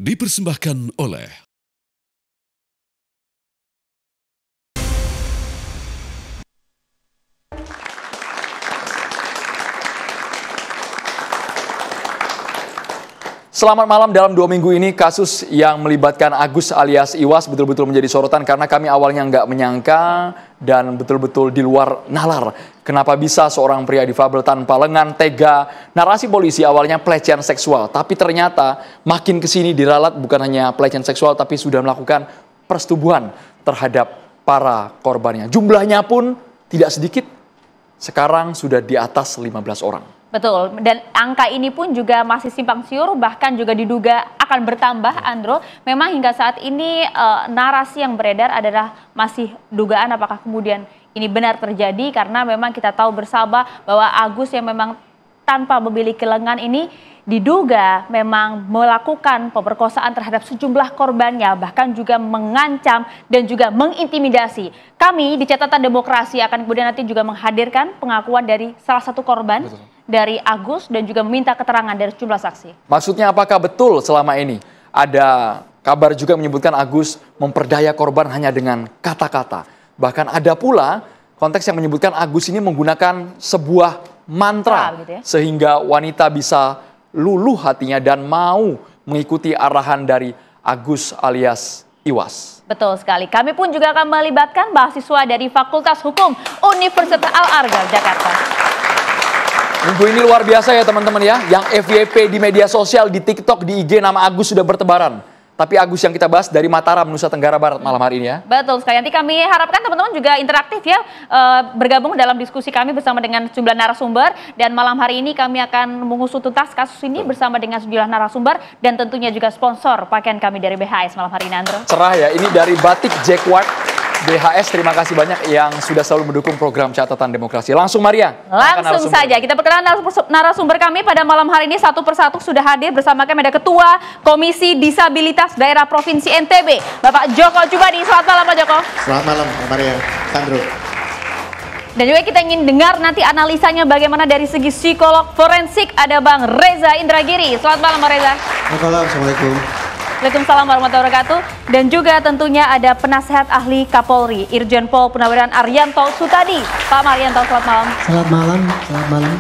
dipersembahkan oleh Selamat malam. Dalam 2 minggu ini kasus yang melibatkan Agus alias Iwas betul-betul menjadi sorotan karena kami awalnya nggak menyangka dan betul-betul di luar nalar. Kenapa bisa seorang pria difabel tanpa lengan tega? Narasi polisi awalnya pelecehan seksual, tapi ternyata makin kesini diralat bukan hanya pelecehan seksual tapi sudah melakukan persetubuhan terhadap para korbannya. Jumlahnya pun tidak sedikit, sekarang sudah di atas 15 orang. Betul, dan angka ini pun juga masih simpang siur, bahkan juga diduga akan bertambah, Andro. Memang hingga saat ini narasi yang beredar adalah masih dugaan apakah kemudian ini benar terjadi, karena memang kita tahu bersama bahwa Agus yang memang tanpa memiliki lengan ini diduga memang melakukan pemerkosaan terhadap sejumlah korbannya, bahkan juga mengancam dan juga mengintimidasi. Kami di Catatan Demokrasi akan kemudian nanti juga menghadirkan pengakuan dari salah satu korban. Betul. Dari Agus dan juga meminta keterangan dari sejumlah saksi. Maksudnya apakah betul selama ini ada kabar juga menyebutkan Agus memperdaya korban hanya dengan kata-kata. Bahkan ada pula konteks yang menyebutkan Agus ini menggunakan sebuah mantra gitu ya? Sehingga wanita bisa luluh hatinya dan mau mengikuti arahan dari Agus alias Iwas. Betul sekali. Kami pun juga akan melibatkan mahasiswa dari Fakultas Hukum Universitas Al-Azhar Jakarta. Minggu ini luar biasa ya teman-teman ya. Yang FYP di media sosial, di TikTok, di IG nama Agus sudah bertebaran. Tapi Agus yang kita bahas dari Mataram, Nusa Tenggara Barat malam hari ini ya. Betul sekali. Nanti kami harapkan teman-teman juga interaktif ya. Bergabung dalam diskusi kami bersama dengan sejumlah narasumber. Dan malam hari ini kami akan mengusut tuntas kasus ini bersama dengan sejumlah narasumber. Dan tentunya juga sponsor pakaian kami dari BHS malam hari ini, Andro. Cerah ya, ini dari Batik Jacquard. BHS, terima kasih banyak yang sudah selalu mendukung program Catatan Demokrasi. Langsung Maria. Langsung saja, kita perkenalan narasumber kami pada malam hari ini satu persatu sudah hadir bersama kami. Ada Ketua Komisi Disabilitas Daerah Provinsi NTB, Bapak Joko Jubadi. Selamat malam Pak Joko. Selamat malam Maria, Sandro. Dan juga kita ingin dengar nanti analisanya bagaimana dari segi psikolog forensik. Ada Bang Reza Indragiri. Selamat malam Bang Reza. Selamat malam, Assalamualaikum. Waalaikumsalam warahmatullahi wabarakatuh. Dan juga tentunya ada penasehat ahli Kapolri, Irjen Pol Purnawirawan Arianto Sutadi. Pak Arianto, selamat malam. Selamat malam, selamat malam.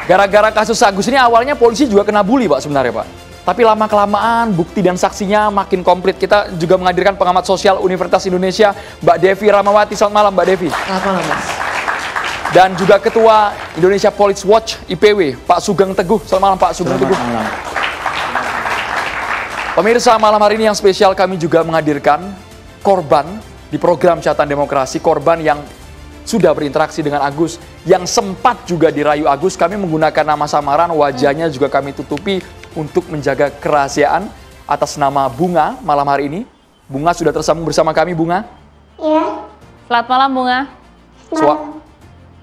Gara-gara kasus Agus ini awalnya polisi juga kena bully Pak sebenarnya Pak. Tapi lama-kelamaan bukti dan saksinya makin komplit. Kita juga menghadirkan pengamat sosial Universitas Indonesia, Mbak Devi Ramawati. Selamat malam Mbak Devi. Selamat malam Mas. Dan juga Ketua Indonesia Police Watch IPW, Pak Sugeng Teguh. Selamat malam Pak Sugeng Teguh. Malam. Pemirsa, malam hari ini yang spesial kami juga menghadirkan korban di program Catatan Demokrasi, korban yang sudah berinteraksi dengan Agus, yang sempat juga dirayu Agus. Kami menggunakan nama samaran, wajahnya juga kami tutupi untuk menjaga kerahasiaan. Atas nama Bunga malam hari ini. Bunga sudah tersambung bersama kami, Bunga. Iya. Selamat malam Bunga.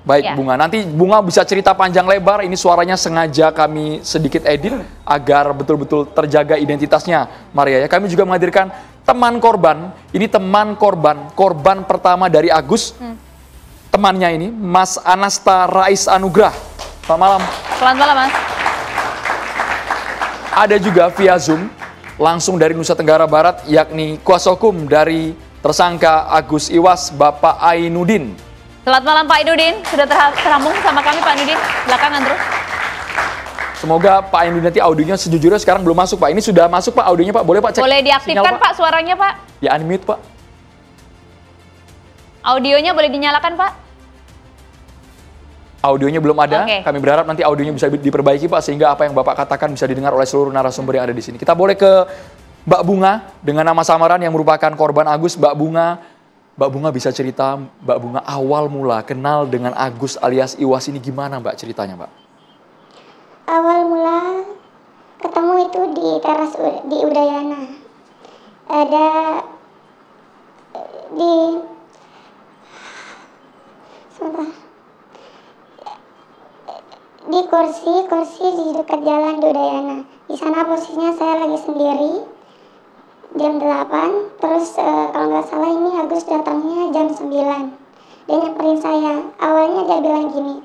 Baik ya. Bunga, nanti Bunga bisa cerita panjang lebar, ini suaranya sengaja kami sedikit edit agar betul-betul terjaga identitasnya Maria ya. Kami juga menghadirkan teman korban, ini teman korban pertama dari Agus, temannya ini Mas Anasta Rais Anugrah. Selamat malam. Selamat malam Mas. Ada juga via Zoom, langsung dari Nusa Tenggara Barat, yakni kuasa hukum dari tersangka Agus Iwas, Bapak Ainudin. Selamat malam Pak Ainudin, sudah tersambung sama kami Pak Ainudin, belakangan terus. Semoga Pak Ainudin nanti audionya sejujurnya sekarang belum masuk Pak. Ini sudah masuk Pak audionya Pak, boleh Pak cek? Boleh diaktifkan sinyal, Pak suaranya Pak? Ya unmute Pak. Audionya boleh dinyalakan Pak? Audionya belum ada, Kami berharap nanti audionya bisa diperbaiki Pak, sehingga apa yang Bapak katakan bisa didengar oleh seluruh narasumber yang ada di sini. Kita boleh ke Mbak Bunga dengan nama samaran yang merupakan korban Agus. Mbak Bunga bisa cerita, Mbak Bunga awal mula kenal dengan Agus alias Iwas ini gimana Mbak ceritanya Mbak? Awal mula ketemu itu di teras di Udayana. Ada di kursi di dekat jalan di Udayana. Di sana posisinya saya lagi sendiri. Jam 8, terus kalau nggak salah ini Agus datangnya jam 9. Dia nyamperin saya. Awalnya dia bilang gini,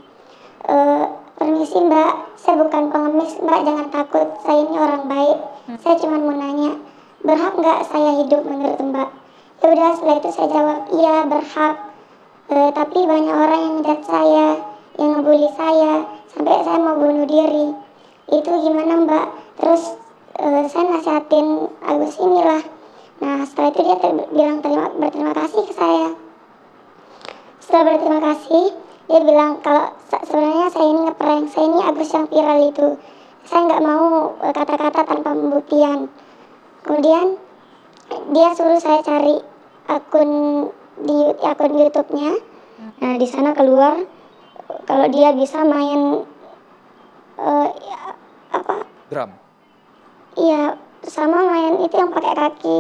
permisi Mbak, saya bukan pengemis, Mbak jangan takut, saya ini orang baik. Saya cuma mau nanya, berhak nggak saya hidup menurut Mbak? Ya udah, setelah itu saya jawab, iya berhak. Tapi banyak orang yang ngejat saya, yang ngebully saya, sampai saya mau bunuh diri. Itu gimana Mbak? Terus saya nasihatin Agus inilah. Nah setelah itu dia bilang berterima kasih ke saya. Setelah berterima kasih, dia bilang kalau sebenarnya saya ini ngeprank, saya ini Agus yang viral itu. Saya nggak mau kata-kata tanpa pembuktian. Kemudian dia suruh saya cari akun YouTube-nya. Nah di sana keluar kalau dia bisa main drum. Iya, sama main itu yang pakai kaki.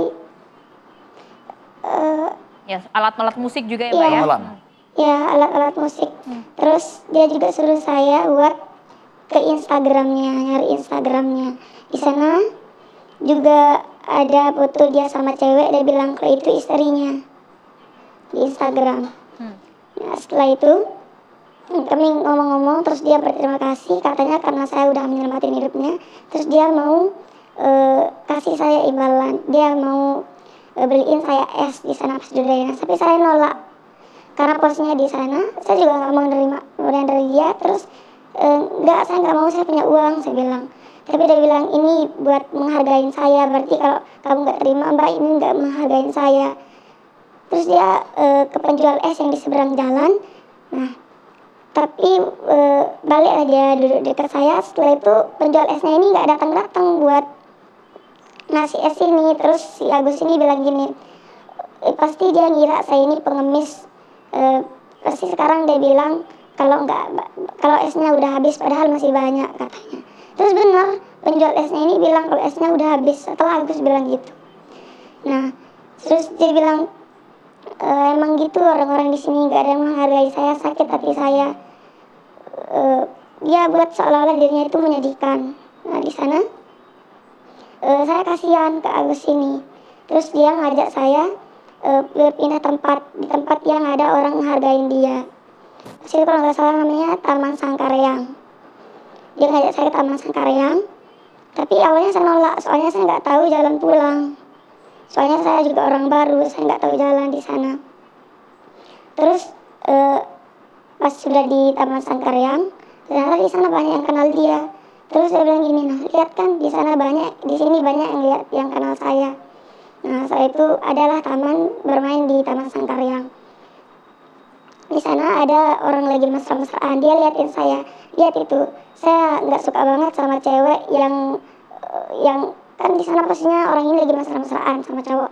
Ya, alat-alat musik juga ya Mbak ya? Ya, alat-alat musik. Terus dia juga suruh saya buat ke Instagramnya, nyari Instagramnya. Di sana juga ada foto dia sama cewek, dia bilang kalau itu istrinya di Instagram. Nah, setelah itu kami ngomong-ngomong, terus dia berterima kasih, katanya karena saya udah menyelamatin hidupnya. Terus dia mau kasih saya imbalan, dia mau beliin saya es di sana pas Dudayana, tapi saya nolak karena posisinya di sana. Saya juga nggak mau nerima pemberian dari dia. Terus nggak, saya nggak mau, saya punya uang, saya bilang. Tapi dia bilang ini buat menghargain saya, berarti kalau kamu nggak terima Mbak, ini nggak menghargain saya. Terus dia ke penjual es yang di seberang jalan. Nah tapi baliklah dia duduk dekat saya. Setelah itu penjual esnya ini nggak datang-datang buat ngasih es ini. Terus si Agus ini bilang gini, pasti dia ngira saya ini pengemis. Pasti sekarang dia bilang kalau esnya udah habis, padahal masih banyak katanya. Terus benar, penjual esnya ini bilang kalau esnya udah habis setelah Agus bilang gitu. Nah terus dia bilang emang gitu orang-orang di sini, nggak ada yang menghargai saya, sakit hati saya. Dia buat seolah-olah dirinya itu menyedihkan. Nah di sana saya kasihan ke Agus ini. Terus dia ngajak saya pindah tempat, di tempat yang ada orang menghargain dia. Terus kalau nggak salah namanya Taman Sangkareang. Dia ngajak saya ke Taman Sangkareang, tapi awalnya saya nolak, soalnya saya nggak tahu jalan pulang. Soalnya saya juga orang baru, saya nggak tahu jalan di sana. Terus pas sudah di Taman Sangkareang, ternyata di sana banyak yang kenal dia. Terus saya bilang gini, nah lihat kan di sana banyak, di sini banyak yang lihat yang kenal saya. Nah saya itu adalah taman bermain di Taman Sangkareang. Di sana ada orang lagi mesra-mesraan, dia liatin saya. Lihat itu, saya nggak suka banget sama cewek yang kan di sana pastinya orang ini lagi mesra-mesraan sama cowok.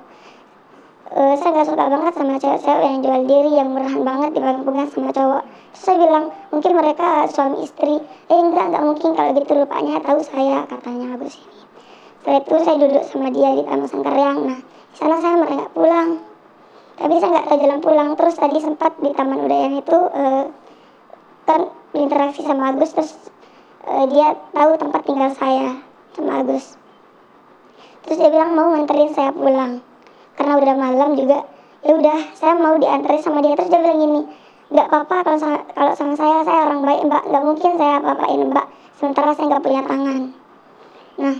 Saya nggak suka banget sama cewek-cewek yang jual diri, yang murahan banget dipegang-pegang sama cowok. Terus saya bilang mungkin mereka suami istri. Enggak mungkin, kalau gitu rupanya tahu saya, katanya Agus ini. Setelah itu saya duduk sama dia di Taman Sangkareang. Nah di sana saya mereka pulang, tapi saya nggak tahu jalan pulang. Terus tadi sempat di Taman Udayana itu kan berinteraksi sama Agus. Terus dia tahu tempat tinggal saya sama Agus. Terus dia bilang mau nganterin saya pulang karena udah malam juga. Ya udah, saya mau dianterin sama dia. Terus dia bilang gini, nggak apa-apa kalau sama saya orang baik Mbak, nggak mungkin saya apa-apain Mbak sementara saya nggak punya tangan. Nah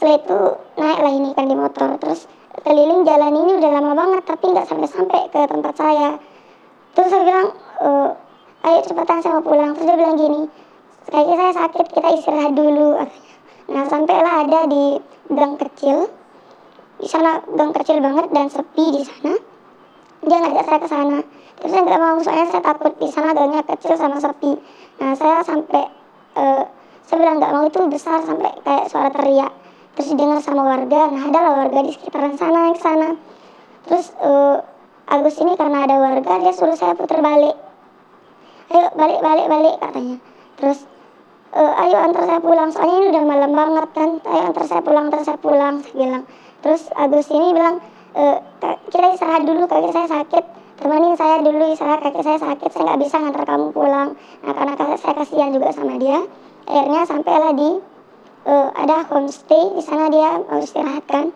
setelah itu naiklah ini kan di motor. Terus keliling jalan ini udah lama banget, tapi nggak sampai ke tempat saya. Terus saya bilang ayo cepetan saya mau pulang. Terus dia bilang gini, kayaknya saya sakit, kita istirahat dulu katanya. Nah sampailah ada di gang kecil. Di sana gang kecil banget dan sepi di sana. Dia ngajak saya ke sana. Terus saya nggak mau, soalnya saya takut di sana gangnya kecil sama sepi. Nah saya sampai saya bilang nggak mau, itu besar sampai kayak suara teriak. Terus didengar sama warga. Nah adalah warga di sekitaran sana yang ke sana. Terus Agus ini karena ada warga, dia suruh saya putar balik. Ayo balik katanya. Terus ayo antar saya pulang, soalnya ini udah malam banget kan. Ayo antar saya pulang, saya bilang. Terus Agus ini bilang, kita istirahat dulu, kaki saya sakit, temenin saya dulu istirahat, kaki saya sakit, saya nggak bisa ngantar kamu pulang. Nah karena saya kasihan juga sama dia, akhirnya sampailah di ada homestay. Di sana dia mau istirahat kan.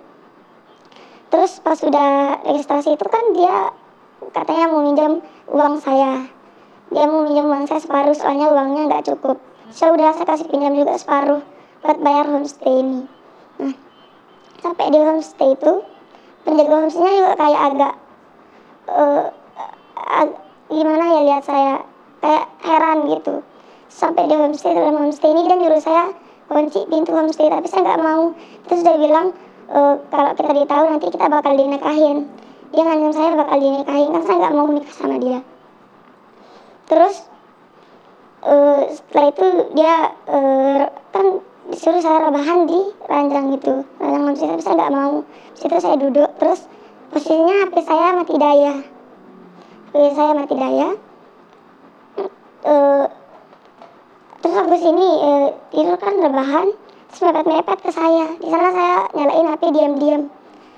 Terus pas sudah registrasi itu kan dia katanya mau minjam uang saya. Dia mau minjam uang saya separuh, soalnya uangnya nggak cukup. Saya kasih pinjam juga separuh buat bayar homestay ini. Nah sampai di homestay itu penjaga homestay juga kayak agak gimana ya, lihat saya kayak heran gitu. Sampai di dalam homestay ini dia nyuruh saya kunci pintu homestay, tapi saya nggak mau. Terus dia bilang kalau kita ditahu nanti kita bakal dinikahin. Dia ngancam saya bakal dinikahin, kan saya nggak mau nikah sama dia. Terus setelah itu dia kan disuruh saya rebahan di ranjang itu, ranjang homestay, tapi saya nggak mau. Situ saya duduk, terus posisinya HP saya mati daya. Terus habis ini tidur kan rebahan, terus mepet-mepet ke saya. Di sana saya nyalain HP diam-diam.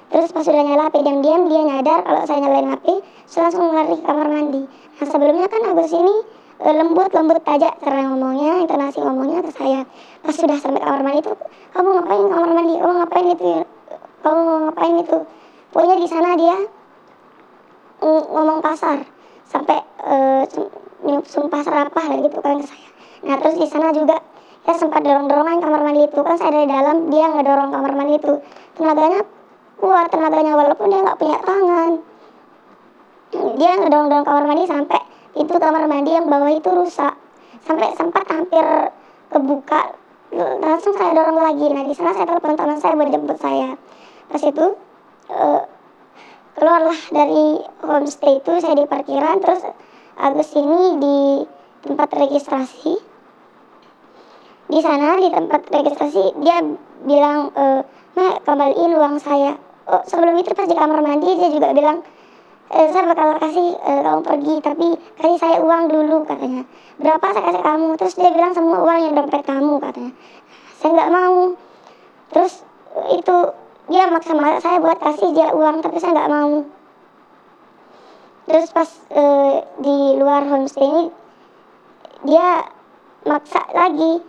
Terus pas sudah nyala HP diam-diam, dia nyadar kalau saya nyalain HP, terus langsung lari ke kamar mandi. Nah sebelumnya kan Agus ini lembut aja cara ngomongnya, intonasi ngomongnya ke saya. Pas sudah sampai kamar mandi itu, kamu ngapain kamar mandi? Kamu ngapain itu? Kamu ngapain itu? Pokoknya di sana dia ngomong kasar sampai sumpah serapah lah gitu kan ke saya. Nah terus di sana juga ya sempat dorong-dorongan kamar mandi itu, kan saya dari dalam, dia ngedorong kamar mandi itu. Tenaganya kuat, walaupun dia nggak punya tangan. Dia ngedorong-dorong kamar mandi sampai pintu kamar mandi yang bawah itu rusak, sampai sempat hampir kebuka. Langsung saya dorong lagi. Nah di sana saya telepon teman saya buat jemput saya. Pas itu keluarlah dari homestay itu, saya di parkiran. Terus Agus ini di tempat registrasi. Di sana di tempat registrasi dia bilang, "Mak, kembaliin uang saya." Sebelum itu pas di kamar mandi dia juga bilang, "Saya bakal kasih kamu pergi, tapi kasih saya uang dulu," katanya. "Berapa saya kasih kamu?" Terus dia bilang, "Semua uang yang dompet kamu," katanya. Saya nggak mau. Terus itu dia maksa saya buat kasih dia uang, tapi saya nggak mau. Terus pas di luar homestay ini dia maksa lagi,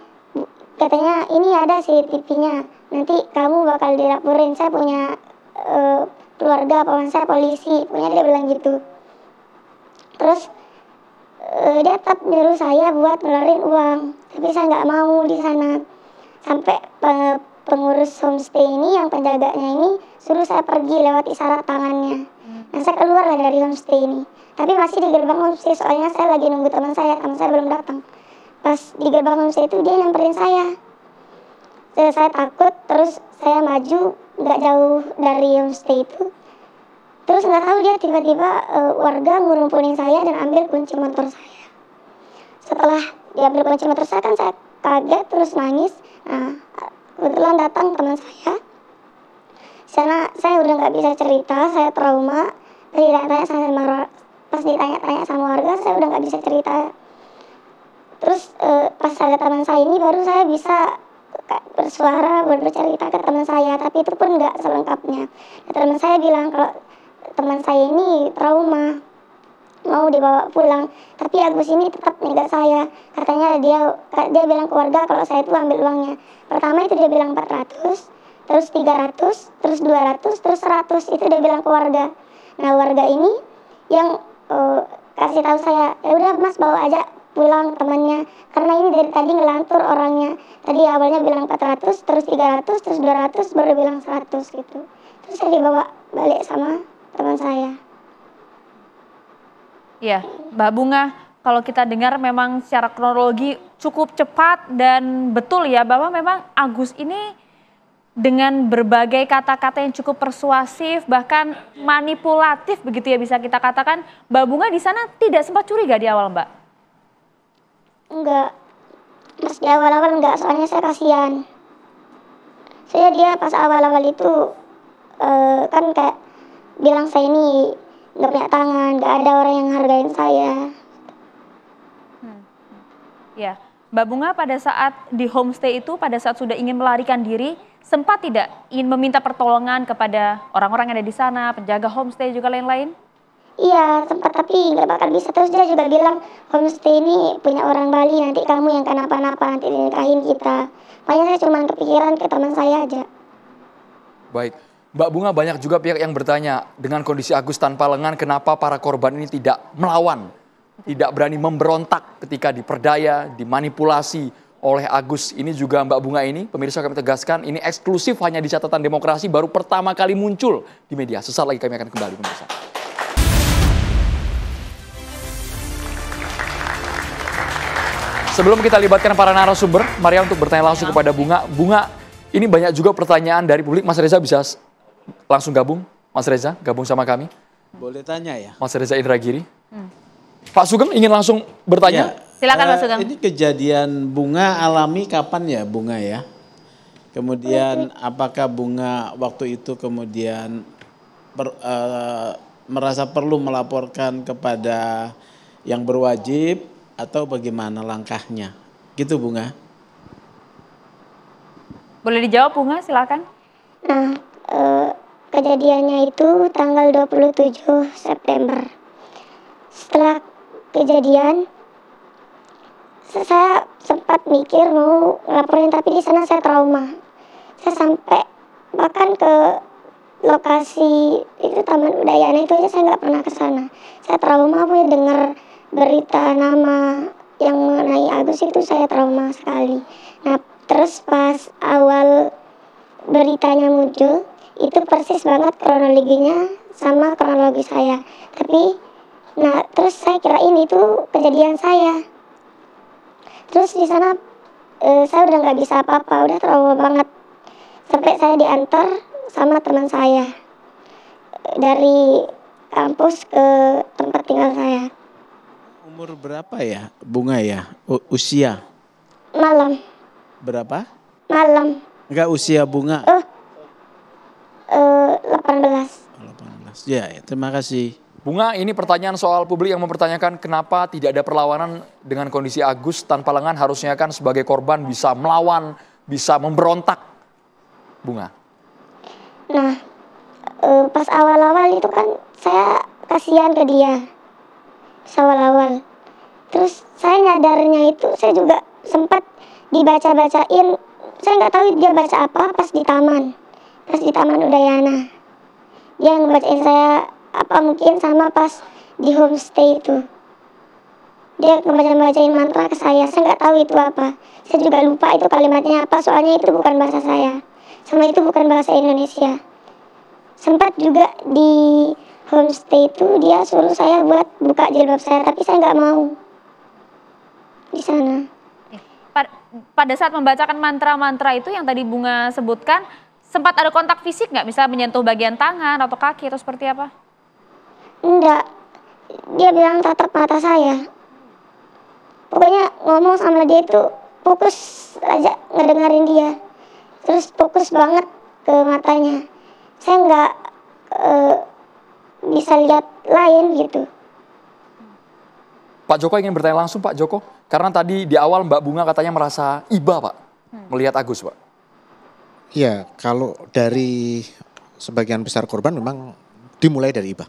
katanya ini ada CCTV-nya, nanti kamu bakal dilaporin, saya punya keluarga, paman saya polisi, punya, dia bilang gitu. Terus dia tetap nyuruh saya buat ngeluarin uang, tapi saya nggak mau di sana. Sampai pengurus homestay ini, yang penjaganya ini, suruh saya pergi lewat isyarat tangannya. Nah saya keluar lah dari homestay ini, tapi masih di gerbang homestay, soalnya saya lagi nunggu teman saya belum datang. Pas di gerbang homestay itu dia nyamperin saya. Saya takut, terus saya maju nggak jauh dari homestay itu. Terus nggak tahu dia tiba-tiba warga ngurumpunin saya dan ambil kunci motor saya. Setelah diambil kunci motor saya kan saya kaget terus nangis. Nah kebetulan datang teman saya. Sana saya udah nggak bisa cerita, saya trauma. Pas ditanya-tanya sama warga, saya udah nggak bisa cerita. Terus pas ada teman saya ini baru saya bisa bersuara buat bercerita ke teman saya, tapi itu pun nggak selengkapnya. Teman saya bilang kalau teman saya ini trauma, mau dibawa pulang, tapi Agus ini tetap nyegah saya. Katanya dia bilang ke warga kalau saya itu ambil uangnya. Pertama itu dia bilang 400, terus 300, terus 200, terus 100, itu dia bilang ke warga. Nah warga ini yang kasih tahu saya, ya udah Mas bawa aja pulang temannya, karena ini dari tadi ngelantur orangnya. Tadi awalnya bilang 400, terus 300, terus 200, baru bilang 100 gitu. Terus saya dibawa balik sama teman saya. Ya, Mbak Bunga, kalau kita dengar memang secara kronologi cukup cepat dan betul ya, bahwa memang Agus ini dengan berbagai kata-kata yang cukup persuasif, bahkan manipulatif begitu ya bisa kita katakan. Mbak Bunga di sana tidak sempat curiga di awal, Mbak? Enggak, pas di awal-awal enggak, soalnya saya kasihan. Saya dia pas awal-awal itu kan kayak bilang saya ini nggak punya tangan, nggak ada orang yang hargain saya. Ya, Mbak Bunga pada saat di homestay itu, pada saat sudah ingin melarikan diri, sempat tidak ingin meminta pertolongan kepada orang-orang yang ada di sana, penjaga homestay juga lain-lain? Iya, sempat, tapi nggak bakal bisa. Terus dia juga bilang, homestay ini punya orang Bali, nanti kamu yang kenapa-napa, nanti dinikahin kita. Makanya saya cuma kepikiran ke teman saya aja. Baik, Mbak Bunga, banyak juga pihak yang bertanya, dengan kondisi Agus tanpa lengan, kenapa para korban ini tidak melawan, tidak berani memberontak ketika diperdaya, dimanipulasi, oleh Agus. Ini juga Mbak Bunga ini, pemirsa kami tegaskan, ini eksklusif hanya di catatan demokrasi, baru pertama kali muncul di media. Sesaat lagi kami akan kembali pemirsa. Sebelum kita libatkan para narasumber, Maria untuk bertanya langsung kepada Bunga. Bunga, ini banyak juga pertanyaan dari publik. Mas Reza bisa langsung gabung? Mas Reza, gabung sama kami. Boleh tanya ya? Mas Reza Indragiri. Pak Sugeng ingin langsung bertanya? Ya. Silakan Pak Sugeng. Ini kejadian Bunga alami kapan ya Bunga ya? Kemudian apakah Bunga waktu itu kemudian merasa perlu melaporkan kepada yang berwajib atau bagaimana langkahnya? Gitu Bunga. Boleh dijawab Bunga, silakan. Nah, kejadiannya itu tanggal 27 September. Setelah kejadian, saya sempat mikir mau laporin, tapi di sana saya trauma. Saya sampai bahkan ke lokasi itu Taman Udayana itu aja saya nggak pernah ke sana. Saya trauma punya dengar berita nama yang mengenai Agus itu, saya trauma sekali. Nah, terus pas awal beritanya muncul, itu persis banget kronologinya sama kronologi saya. Tapi, nah terus saya kirain itu kejadian saya. Terus di sana saya udah nggak bisa apa-apa, udah trauma banget. Sampai saya diantar sama teman saya dari kampus ke tempat tinggal saya. Umur berapa ya Bunga ya? Usia? Malam. Berapa? Malam. Enggak usia Bunga? 18. 18. Ya, terima kasih. Bunga, ini pertanyaan soal publik yang mempertanyakan kenapa tidak ada perlawanan dengan kondisi Agus tanpa lengan, harusnya kan sebagai korban bisa melawan, bisa memberontak. Bunga. Nah, pas awal-awal itu kan saya kasihan ke dia. Awal-awal. Terus saya nyadarnya itu saya juga sempat dibaca-bacain. Saya nggak tahu dia baca apa pas di Taman Udayana. Dia ngebacain saya apa mungkin sama pas di homestay itu. Dia ngebacain mantra ke saya nggak tahu itu apa. Saya juga lupa itu kalimatnya apa, soalnya itu bukan bahasa saya. Sama itu bukan bahasa Indonesia. Sempat juga di homestay itu dia suruh saya buat buka jilbab saya, tapi saya nggak mau di sana. Pada saat membacakan mantra-mantra itu yang tadi Bunga sebutkan, sempat ada kontak fisik nggak? Bisa menyentuh bagian tangan atau kaki atau seperti apa? Enggak. Dia bilang tatap mata saya. Pokoknya ngomong sama dia itu fokus aja ngedengerin dia. Terus fokus banget ke matanya. Saya nggak bisa lihat lain gitu. Pak Joko ingin bertanya langsung Pak Joko. Karena tadi di awal Mbak Bunga katanya merasa iba Pak. Melihat Agus Pak. Iya, kalau dari sebagian besar korban memang dimulai dari iba.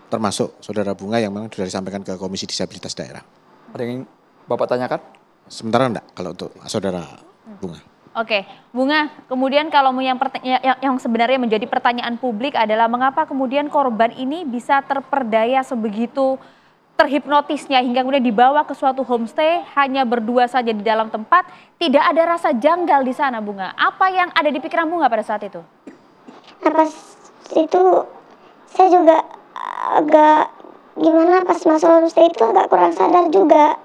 Termasuk saudara Bunga yang memang sudah disampaikan ke Komisi Disabilitas Daerah. Ada yang ingin Bapak tanyakan? Sementara enggak kalau untuk saudara Bunga. Oke, Bunga, kemudian kalau yang sebenarnya menjadi pertanyaan publik adalah mengapa kemudian korban ini bisa terperdaya sebegitu terhipnotisnya hingga kemudian dibawa ke suatu homestay hanya berdua saja di dalam tempat, tidak ada rasa janggal di sana Bunga. Apa yang ada di pikiran Bunga pada saat itu? Nah, pas itu saya juga agak gimana pas masuk homestay itu agak kurang sadar juga.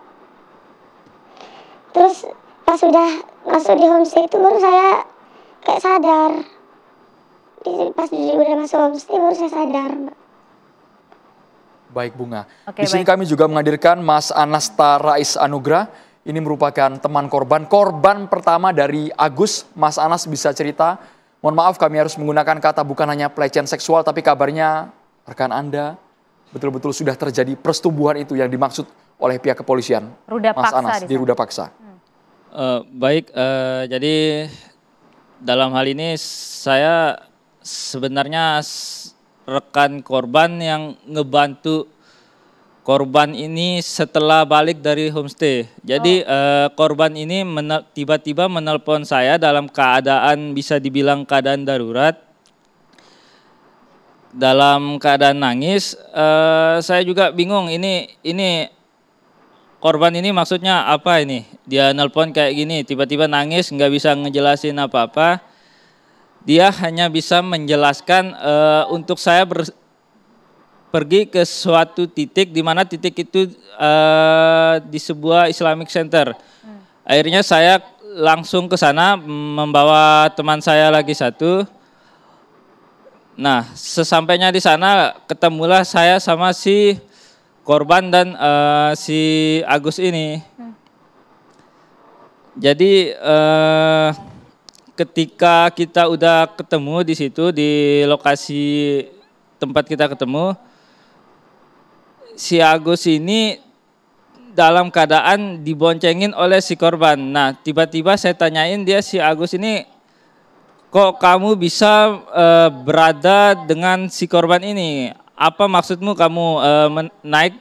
Terus pas sudah masuk di homestay itu baru saya kayak sadar. Pas udah masuk homestay baru saya sadar, Mbak. Baik Bunga. Oke, di sini baik. kami juga menghadirkan Mas Anasta Rais Anugrah. Ini merupakan teman korban pertama dari Agus. Mas Anas bisa cerita. Mohon maaf kami harus menggunakan kata bukan hanya pelecehan seksual, tapi kabarnya rekan Anda betul-betul sudah terjadi persetubuhan itu yang dimaksud oleh pihak kepolisian. Ruda Mas paksa Anas di Ruda Paksa. Baik, jadi dalam hal ini saya sebenarnya rekan korban yang ngebantu korban ini setelah balik dari homestay. Jadi korban ini tiba-tiba menelpon saya dalam keadaan bisa dibilang keadaan darurat. Dalam keadaan nangis, saya juga bingung ini korban ini maksudnya apa ini? Dia nelpon kayak gini, tiba-tiba nangis, nggak bisa ngejelasin apa-apa. Dia hanya bisa menjelaskan untuk saya pergi ke suatu titik, di mana titik itu di sebuah Islamic Center. Akhirnya saya langsung ke sana membawa teman saya lagi satu. Nah, sesampainya di sana ketemulah saya sama si korban dan si Agus ini. Jadi ketika kita udah ketemu di situ di lokasi tempat kita ketemu, si Agus ini dalam keadaan diboncengin oleh si korban. Nah, tiba-tiba saya tanyain dia, si Agus ini, kok kamu bisa berada dengan si korban ini? Apa maksudmu kamu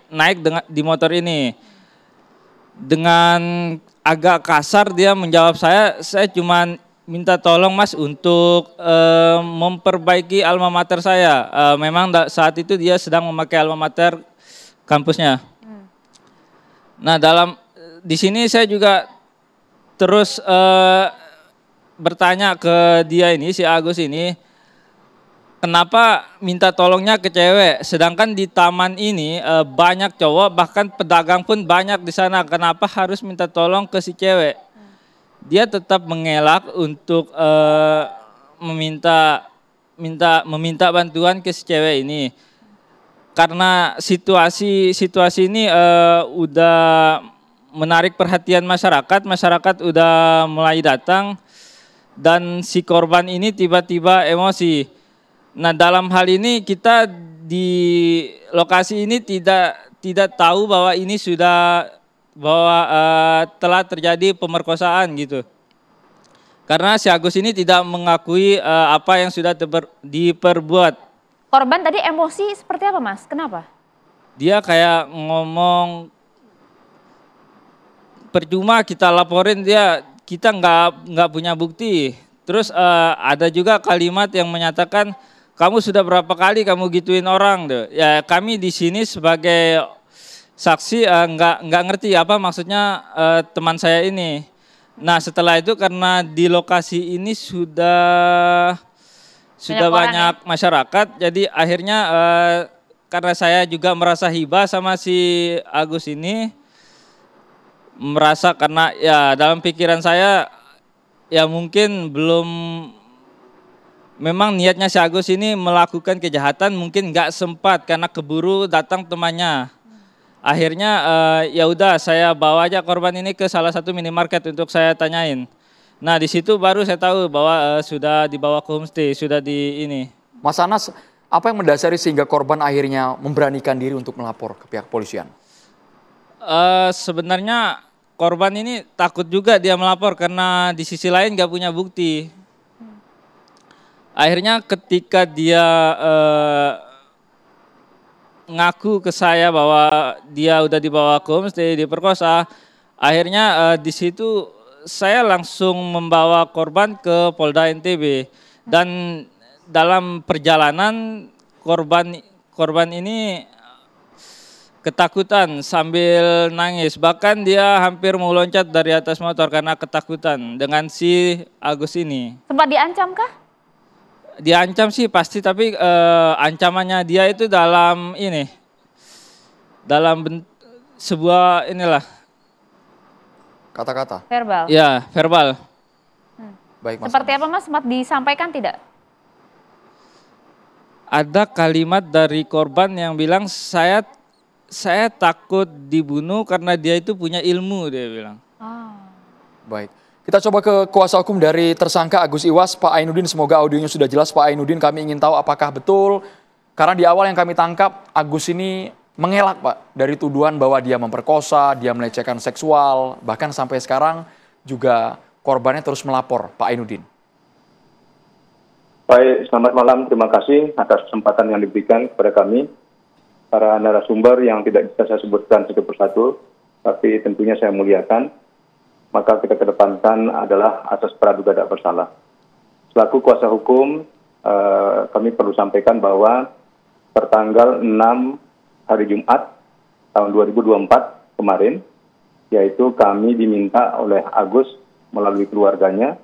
naik di motor ini? Dengan agak kasar dia menjawab saya cuma minta tolong Mas untuk memperbaiki alma mater saya. Memang saat itu dia sedang memakai alma mater kampusnya. Nah, di sini saya juga terus bertanya ke dia ini, si Agus ini, kenapa minta tolongnya ke cewek, sedangkan di taman ini banyak cowok, bahkan pedagang pun banyak di sana, kenapa harus minta tolong ke si cewek? Dia tetap mengelak untuk meminta bantuan ke si cewek ini, karena situasi ini udah menarik perhatian masyarakat udah mulai datang. Dan si korban ini tiba-tiba emosi. Nah, dalam hal ini kita di lokasi ini tidak tahu bahwa ini telah terjadi pemerkosaan gitu. Karena si Agus ini tidak mengakui apa yang sudah diperbuat. Korban tadi emosi seperti apa, Mas? Kenapa? Dia kayak ngomong, percuma kita laporin dia, kita nggak punya bukti. Terus ada juga kalimat yang menyatakan, kamu sudah berapa kali kamu gituin orang tuh. Ya, kami di sini sebagai saksi nggak ngerti apa maksudnya teman saya ini. Nah, setelah itu karena di lokasi ini sudah banyak masyarakat, jadi akhirnya karena saya juga merasa hibah sama si Agus ini, merasa karena ya dalam pikiran saya ya mungkin memang niatnya si Agus ini melakukan kejahatan, mungkin nggak sempat karena keburu datang temannya. Akhirnya ya udah saya bawa aja korban ini ke salah satu minimarket untuk saya tanyain. Nah, di situ baru saya tahu bahwa sudah dibawa ke homestay, sudah di ini. Mas Anas, apa yang mendasari sehingga korban akhirnya memberanikan diri untuk melapor ke pihak kepolisian? Sebenarnya korban ini takut juga dia melapor karena di sisi lain nggak punya bukti. Akhirnya ketika dia ngaku ke saya bahwa dia udah dibawa ke homestay, diperkosa, akhirnya di situ saya langsung membawa korban ke Polda NTB. Dan dalam perjalanan korban ini ketakutan sambil nangis, bahkan dia hampir mau loncat dari atas motor karena ketakutan dengan si Agus ini. Sempat diancam kah? Diancam sih pasti, tapi ancamannya dia itu dalam sebuah Kata-kata? Verbal? Ya, verbal. Baik, Mas. Seperti apa, Mas? Sempat disampaikan tidak? Ada kalimat dari korban yang bilang, saya takut dibunuh karena dia itu punya ilmu, dia bilang. Baik. Kita coba ke kuasa hukum dari tersangka Agus Iwas, Pak Ainudin. Semoga audionya sudah jelas, Pak Ainudin. Kami ingin tahu apakah betul, karena di awal yang kami tangkap, Agus ini mengelak, Pak, dari tuduhan bahwa dia memperkosa, dia melecehkan seksual, bahkan sampai sekarang juga korbannya terus melapor, Pak Ainudin. Baik, selamat malam. Terima kasih atas kesempatan yang diberikan kepada kami, para narasumber yang tidak bisa saya sebutkan satu persatu, tapi tentunya saya muliakan. Maka kita kedepankan adalah asas praduga tak bersalah. Selaku kuasa hukum, kami perlu sampaikan bahwa pertanggal 6 hari Jumat tahun 2024 kemarin, yaitu kami diminta oleh Agus melalui keluarganya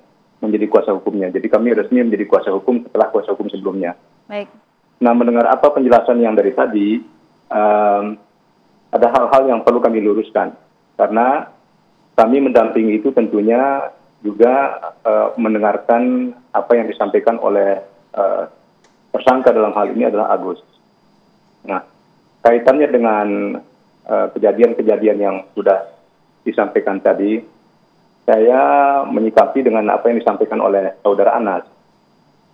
menjadi kuasa hukumnya. Jadi kami resmi menjadi kuasa hukum setelah kuasa hukum sebelumnya. Baik. Nah, mendengar apa penjelasan yang dari tadi, ada hal-hal yang perlu kami luruskan. Karena kami mendampingi itu tentunya juga mendengarkan apa yang disampaikan oleh tersangka dalam hal ini adalah Agus. Nah, kaitannya dengan kejadian-kejadian yang sudah disampaikan tadi, saya menyikapi dengan apa yang disampaikan oleh saudara Anas.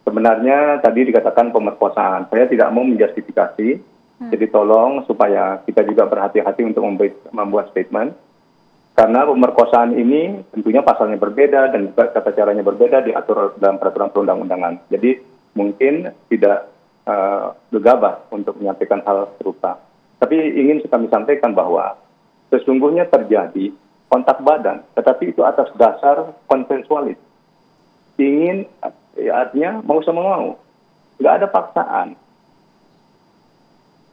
Sebenarnya tadi dikatakan pemerkosaan. Saya tidak mau menjustifikasi, jadi tolong supaya kita juga berhati-hati untuk membuat statement. Karena pemerkosaan ini tentunya pasalnya berbeda dan juga tata caranya berbeda diatur dalam peraturan perundang-undangan. Jadi mungkin tidak gegabah untuk menyampaikan hal serupa. Tapi ingin kami sampaikan bahwa sesungguhnya terjadi kontak badan, tetapi itu atas dasar konsensualis. Ingin, ya, artinya mau sama mau. Nggak ada paksaan.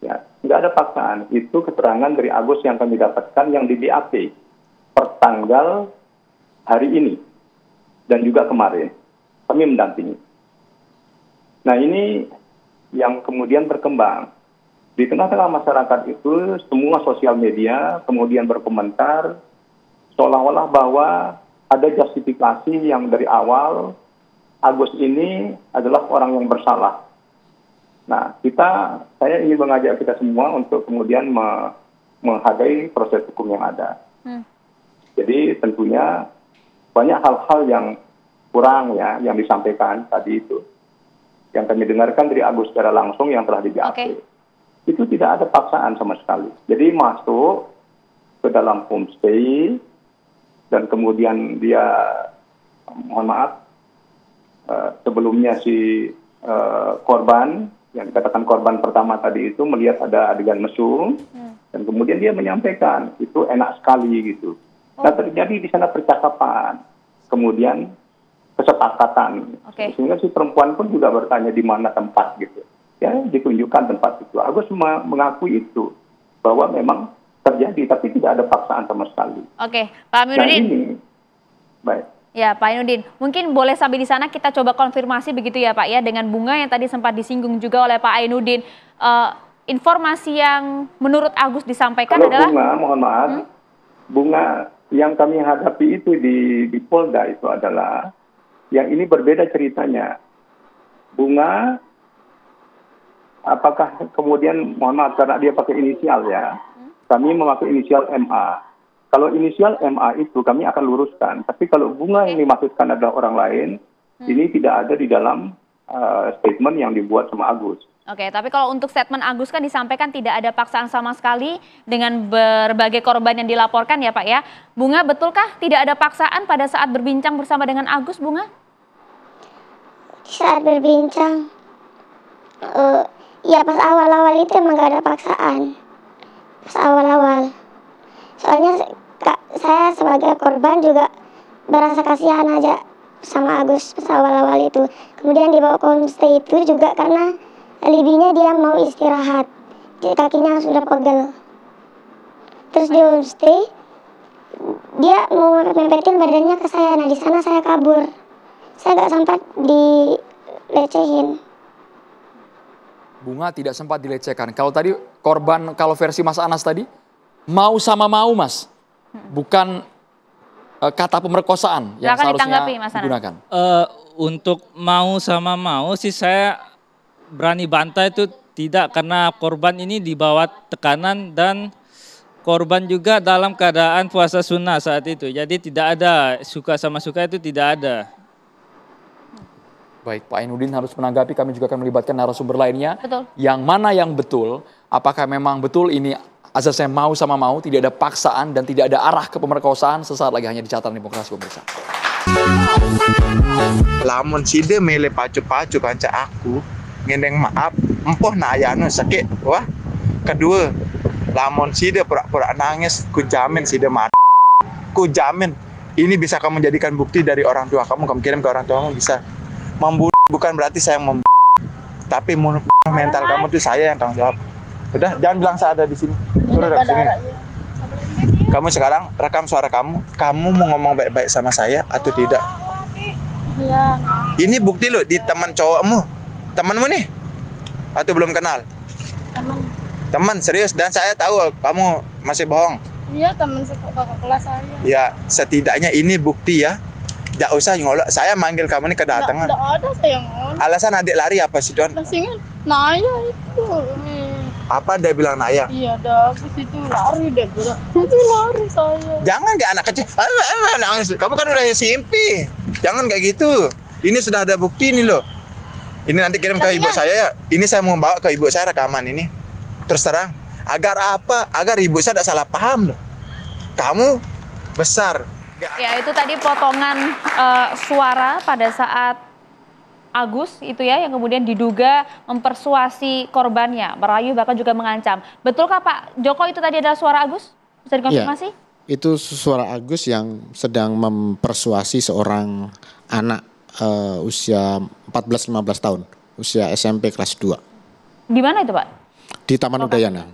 Ya, nggak ada paksaan. Itu keterangan dari Agus yang kami dapatkan yang di BAP pertanggal hari ini dan juga kemarin. Kami mendampingi. Nah, ini yang kemudian berkembang. Di tengah-tengah masyarakat itu, semua sosial media kemudian berkomentar seolah-olah bahwa ada justifikasi yang dari awal Agus ini adalah orang yang bersalah. Nah, saya ingin mengajak kita semua untuk kemudian menghargai proses hukum yang ada. Jadi tentunya banyak hal-hal yang kurang ya yang disampaikan tadi itu. Yang kami dengarkan dari Agus secara langsung yang telah di-BAP. Okay. Itu tidak ada paksaan sama sekali. Jadi masuk ke dalam homestay dan kemudian dia, mohon maaf, sebelumnya si korban, yang dikatakan korban pertama tadi itu melihat ada adegan mesum, dan kemudian dia menyampaikan, itu enak sekali gitu. Nah, terjadi di sana percakapan, kemudian kesepakatan. Sehingga si perempuan pun juga bertanya di mana tempat gitu. Ya, ditunjukkan tempat itu. Agus mengakui itu, bahwa memang terjadi, tapi tidak ada paksaan sama sekali. Oke, Pak Aminuddin. Nah, ini, baik. Ya, Pak Aminuddin, mungkin boleh sambil di sana kita coba konfirmasi begitu ya Pak ya, dengan bunga yang tadi sempat disinggung juga oleh Pak Aminuddin. Informasi yang menurut Agus disampaikan kalau adalah... bunga, mohon maaf, bunga yang kami hadapi itu di Polda itu adalah, yang ini berbeda ceritanya. Bunga, apakah kemudian, mohon maaf karena dia pakai inisial ya, kami memakai inisial MA. Kalau inisial MA itu kami akan luruskan, tapi kalau bunga yang dimaksudkan adalah orang lain, ini tidak ada di dalam statement yang dibuat sama Agus. Oke, tapi kalau untuk statement Agus kan disampaikan tidak ada paksaan sama sekali dengan berbagai korban yang dilaporkan ya Pak ya. Bunga, betulkah tidak ada paksaan pada saat berbincang bersama dengan Agus, Bunga? Saat berbincang, ya pas awal-awal itu emang gak ada paksaan. Pas awal-awal. Soalnya saya sebagai korban juga berasa kasihan aja sama Agus pas awal-awal itu. Kemudian dibawa ke homestay itu juga karena alibinya dia mau istirahat. Kakinya sudah pegel. Terus di homestay, dia mau mempetin badannya ke saya. Nah, di sana saya kabur. Saya gak sempat dilecehin. Bunga tidak sempat dilecehkan. Kalau tadi korban, kalau versi Mas Anas tadi, mau sama mau Mas. Bukan kata pemerkosaan yang seharusnya digunakan. Untuk mau sama mau sih saya berani bantah itu tidak, karena korban ini dibawa tekanan dan korban juga dalam keadaan puasa sunnah saat itu. Jadi tidak ada suka sama suka, itu tidak ada. Baik, Pak Ainudin harus menanggapi, kami juga akan melibatkan narasumber lainnya. Betul. Yang mana yang betul, apakah memang betul ini azasnya mau sama mau, tidak ada paksaan dan tidak ada arah ke pemerkosaan, sesaat lagi hanya di Catatan Demokrasi pemirsa. Lamun sida mele pacu-pacu kanca aku, ngendeng maaf, empoh na ayano sakit, wah. Kedua, lamun sida pura-pura nangis, ku jamin sida mati. Ku jamin, ini bisa kamu jadikan bukti dari orang tua kamu kirim ke orang tuamu bisa. Membunuh bukan berarti saya membunuh, tapi mental kamu tuh saya yang tanggung jawab. Udah, jangan bilang saya ada di sini. Sudah dari sini. Kamu sekarang rekam suara kamu. Kamu mau ngomong baik-baik sama saya atau tidak? Iya. Ini bukti loh di teman cowokmu. Temanmu nih? Atau belum kenal? Teman. Teman, serius. Dan saya tahu kamu masih bohong. Iya, teman kakak kelas saya. Ya, setidaknya ini bukti ya. Tidak usah ngolok. Saya manggil kamu ini kedatangan. Tidak ada saya ngolok. Alasan adik lari apa sih, Don? Masingin Naya itu. Apa dia bilang Naya? Iya, dah habis itu lari deh. Itu lari saya. Jangan kayak anak kecil. Nangis. Kamu kan udah SMP. Jangan kayak gitu. Ini sudah ada bukti nih loh. Ini nanti kirim ke ibu saya ya. Ini saya mau bawa ke ibu saya rekaman ini. Terus terang. Agar apa? Agar ibu saya tidak salah paham loh. Kamu besar. Ya, itu tadi potongan suara pada saat Agus itu ya yang kemudian diduga mempersuasi korbannya, merayu bahkan juga mengancam. Betulkah Pak Joko itu tadi adalah suara Agus? Bisa dikonfirmasi? Ya, itu suara Agus yang sedang mempersuasi seorang anak usia 14-15 tahun, usia SMP kelas 2. Di mana itu Pak? Di Taman Udayana.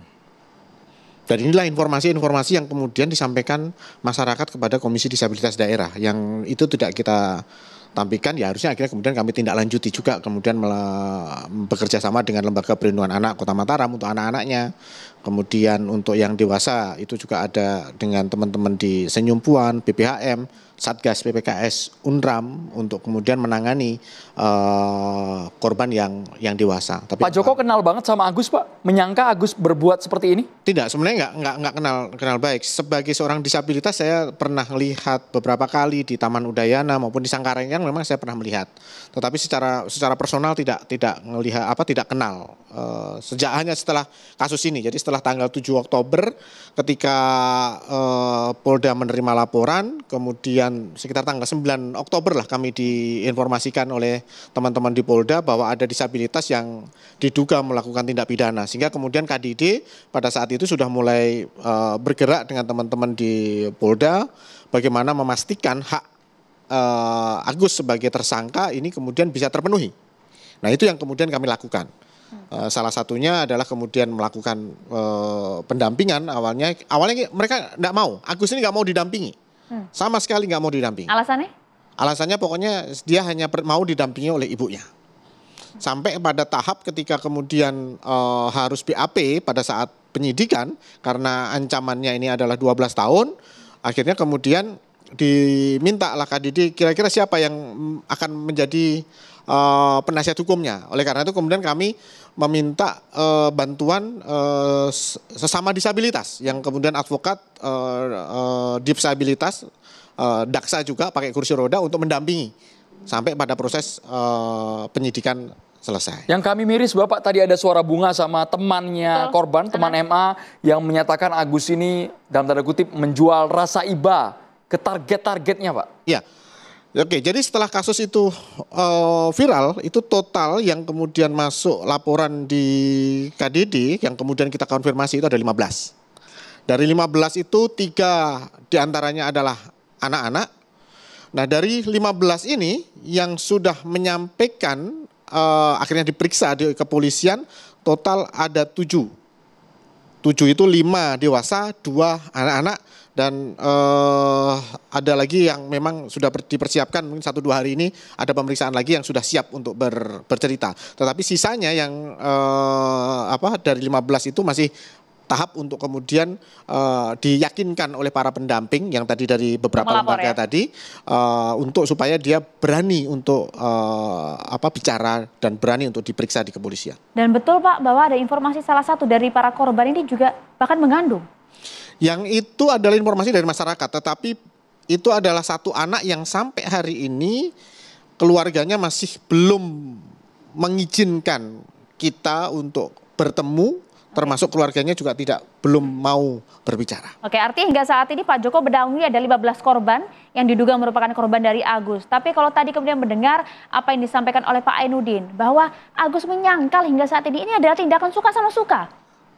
Dan inilah informasi-informasi yang kemudian disampaikan masyarakat kepada Komisi Disabilitas Daerah, yang itu tidak kita tampilkan, ya harusnya akhirnya kemudian kami tindak lanjuti juga, kemudian bekerja sama dengan Lembaga Perlindungan Anak Kota Mataram untuk anak-anaknya, kemudian untuk yang dewasa itu juga ada dengan teman-teman di Senyumpuan, BPHM, Satgas PPKS, UNRAM untuk kemudian menangani korban yang dewasa. Tapi Pak Joko kenal banget sama Agus, Pak? Menyangka Agus berbuat seperti ini? Tidak, sebenarnya nggak kenal baik. Sebagai seorang disabilitas saya pernah lihat beberapa kali di Taman Udayana maupun di Sangkarenggang, memang saya pernah melihat. Tetapi secara personal tidak melihat tidak kenal. Sejak hanya setelah kasus ini. Jadi setelah tanggal 7 Oktober ketika Polda menerima laporan, kemudian sekitar tanggal 9 Oktober lah kami diinformasikan oleh teman-teman di Polda bahwa ada disabilitas yang diduga melakukan tindak pidana. Sehingga kemudian KDD pada saat itu sudah mulai bergerak dengan teman-teman di Polda bagaimana memastikan hak Agus sebagai tersangka ini kemudian bisa terpenuhi. Nah, itu yang kemudian kami lakukan. Salah satunya adalah kemudian melakukan pendampingan. Awalnya mereka tidak mau, Agus ini nggak mau didampingi, sama sekali nggak mau didampingi. Alasannya? Alasannya pokoknya dia hanya mau didampingi oleh ibunya. Sampai pada tahap ketika kemudian harus BAP pada saat penyidikan karena ancamannya ini adalah 12 tahun, akhirnya kemudian diminta lah KDD kira-kira siapa yang akan menjadi penasihat hukumnya. Oleh karena itu kemudian kami meminta bantuan sesama disabilitas yang kemudian advokat disabilitas Daksa juga pakai kursi roda untuk mendampingi sampai pada proses penyidikan selesai. Yang kami miris Bapak tadi ada suara Bunga sama temannya korban, teman MA yang menyatakan Agus ini dalam tanda kutip menjual rasa iba ke target-targetnya Pak. Iya. Oke, jadi setelah kasus itu viral, itu total yang kemudian masuk laporan di KDD yang kemudian kita konfirmasi itu ada 15. Dari 15 itu 3 diantaranya adalah anak-anak. Nah, dari 15 ini yang sudah menyampaikan akhirnya diperiksa di kepolisian total ada 7. 7 itu 5 dewasa, 2 anak-anak. Dan ada lagi yang memang sudah dipersiapkan mungkin 1-2 hari ini ada pemeriksaan lagi yang sudah siap untuk bercerita. Tetapi sisanya yang dari 15 itu masih tahap untuk kemudian diyakinkan oleh para pendamping yang tadi dari beberapa lembaga tadi untuk supaya dia berani untuk bicara dan berani untuk diperiksa di kepolisian. Dan betul Pak bahwa ada informasi salah satu dari para korban ini juga bahkan mengandung. Yang itu adalah informasi dari masyarakat, tetapi itu adalah satu anak yang sampai hari ini keluarganya masih belum mengizinkan kita untuk bertemu, termasuk keluarganya juga belum mau berbicara. Oke, artinya hingga saat ini Pak Joko berdalami ada 15 korban yang diduga merupakan korban dari Agus. Tapi kalau tadi kemudian mendengar apa yang disampaikan oleh Pak Ainuddin, bahwa Agus menyangkal hingga saat ini adalah tindakan suka sama suka.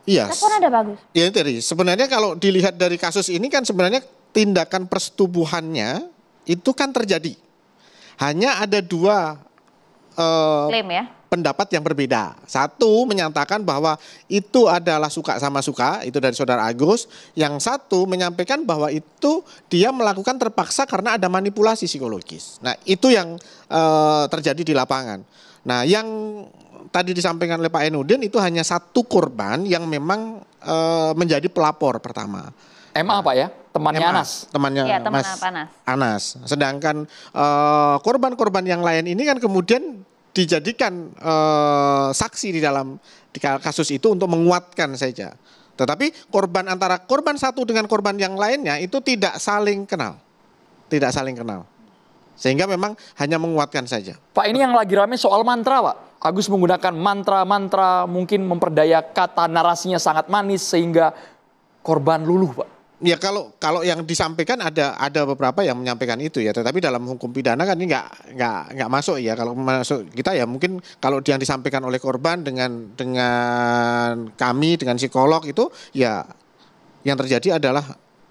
Iya. Respon Anda bagus. Ya tadi sebenarnya kalau dilihat dari kasus ini kan sebenarnya tindakan persetubuhannya itu kan terjadi. Hanya ada 2 klaim ya. pendapat yang berbeda. Satu menyatakan bahwa itu adalah suka sama suka, itu dari saudara Agus. Yang satu menyampaikan bahwa itu dia melakukan terpaksa karena ada manipulasi psikologis. Nah itu yang terjadi di lapangan. Nah yang tadi disampaikan oleh Pak Ainudin itu hanya satu korban yang memang menjadi pelapor pertama. MA Pak ya? Temannya Anas? Temannya ya, teman Mas Anas. Anas. Sedangkan korban-korban yang lain ini kan kemudian dijadikan saksi di dalam kasus itu untuk menguatkan saja. Tetapi korban antara korban satu dengan korban yang lainnya itu tidak saling kenal. Tidak saling kenal. Sehingga memang hanya menguatkan saja. Pak, ini yang lagi rame soal mantra Pak. Agus menggunakan mantra-mantra, mungkin memperdaya kata, narasinya sangat manis sehingga korban luluh Pak. Ya kalau yang disampaikan ada beberapa yang menyampaikan itu ya, tetapi dalam hukum pidana kan ini nggak masuk ya. Kalau masuk kita ya mungkin kalau yang disampaikan oleh korban dengan kami dengan psikolog itu ya yang terjadi adalah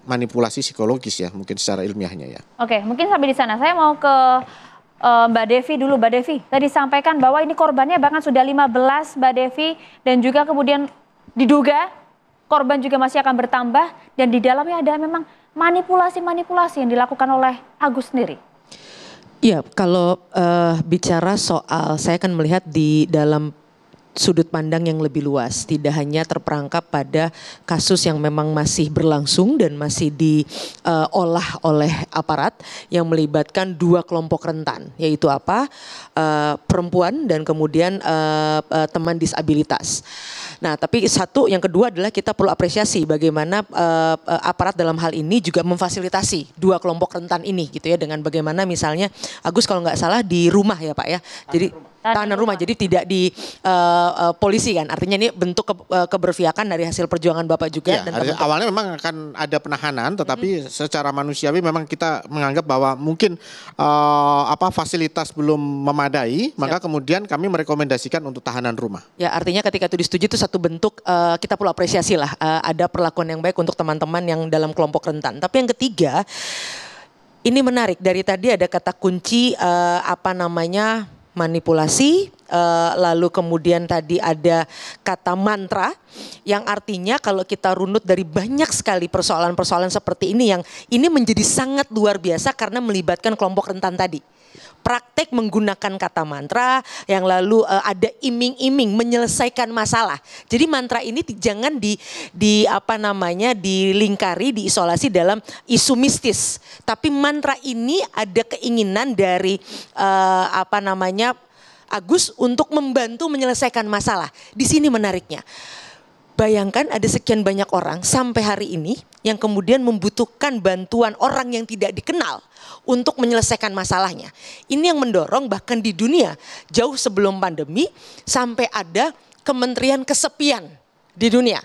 manipulasi psikologis ya mungkin secara ilmiahnya ya. Oke, mungkin sampai di sana. Saya mau ke Mbak Devi dulu. Mbak Devi, tadi sampaikan bahwa ini korbannya bahkan sudah 15 Mbak Devi dan juga kemudian diduga korban juga masih akan bertambah dan di dalamnya ada memang manipulasi-manipulasi yang dilakukan oleh Agus sendiri. Iya, kalau bicara soal, saya akan melihat di dalam sudut pandang yang lebih luas, tidak hanya terperangkap pada kasus yang memang masih berlangsung dan masih diolah oleh aparat yang melibatkan dua kelompok rentan, yaitu apa? Perempuan dan kemudian teman disabilitas. Nah, tapi satu, yang kedua adalah kita perlu apresiasi bagaimana aparat dalam hal ini juga memfasilitasi dua kelompok rentan ini gitu ya, dengan bagaimana misalnya Agus kalau nggak salah di rumah ya Pak ya, jadi tahanan rumah, jadi tidak di polisi kan, artinya ini bentuk keberpihakan dari hasil perjuangan Bapak juga. Ya, dan awalnya memang akan ada penahanan, tetapi secara manusiawi memang kita menganggap bahwa mungkin fasilitas belum memadai, maka kemudian kami merekomendasikan untuk tahanan rumah. Ya, artinya ketika itu disetujui itu satu bentuk kita perlu apresiasi lah, ada perlakuan yang baik untuk teman-teman yang dalam kelompok rentan. Tapi yang ketiga, ini menarik, dari tadi ada kata kunci manipulasi, lalu kemudian tadi ada kata mantra yang artinya kalau kita runut dari banyak sekali persoalan-persoalan seperti ini yang ini menjadi sangat luar biasa karena melibatkan kelompok rentan tadi. Praktek menggunakan kata mantra yang lalu ada iming-iming menyelesaikan masalah. Jadi mantra ini jangan dilingkari, diisolasi dalam isu mistis. Tapi mantra ini ada keinginan dari Agus untuk membantu menyelesaikan masalah. Di sini menariknya. Bayangkan ada sekian banyak orang sampai hari ini yang kemudian membutuhkan bantuan orang yang tidak dikenal untuk menyelesaikan masalahnya. Ini yang mendorong bahkan di dunia jauh sebelum pandemi sampai ada kementerian kesepian di dunia.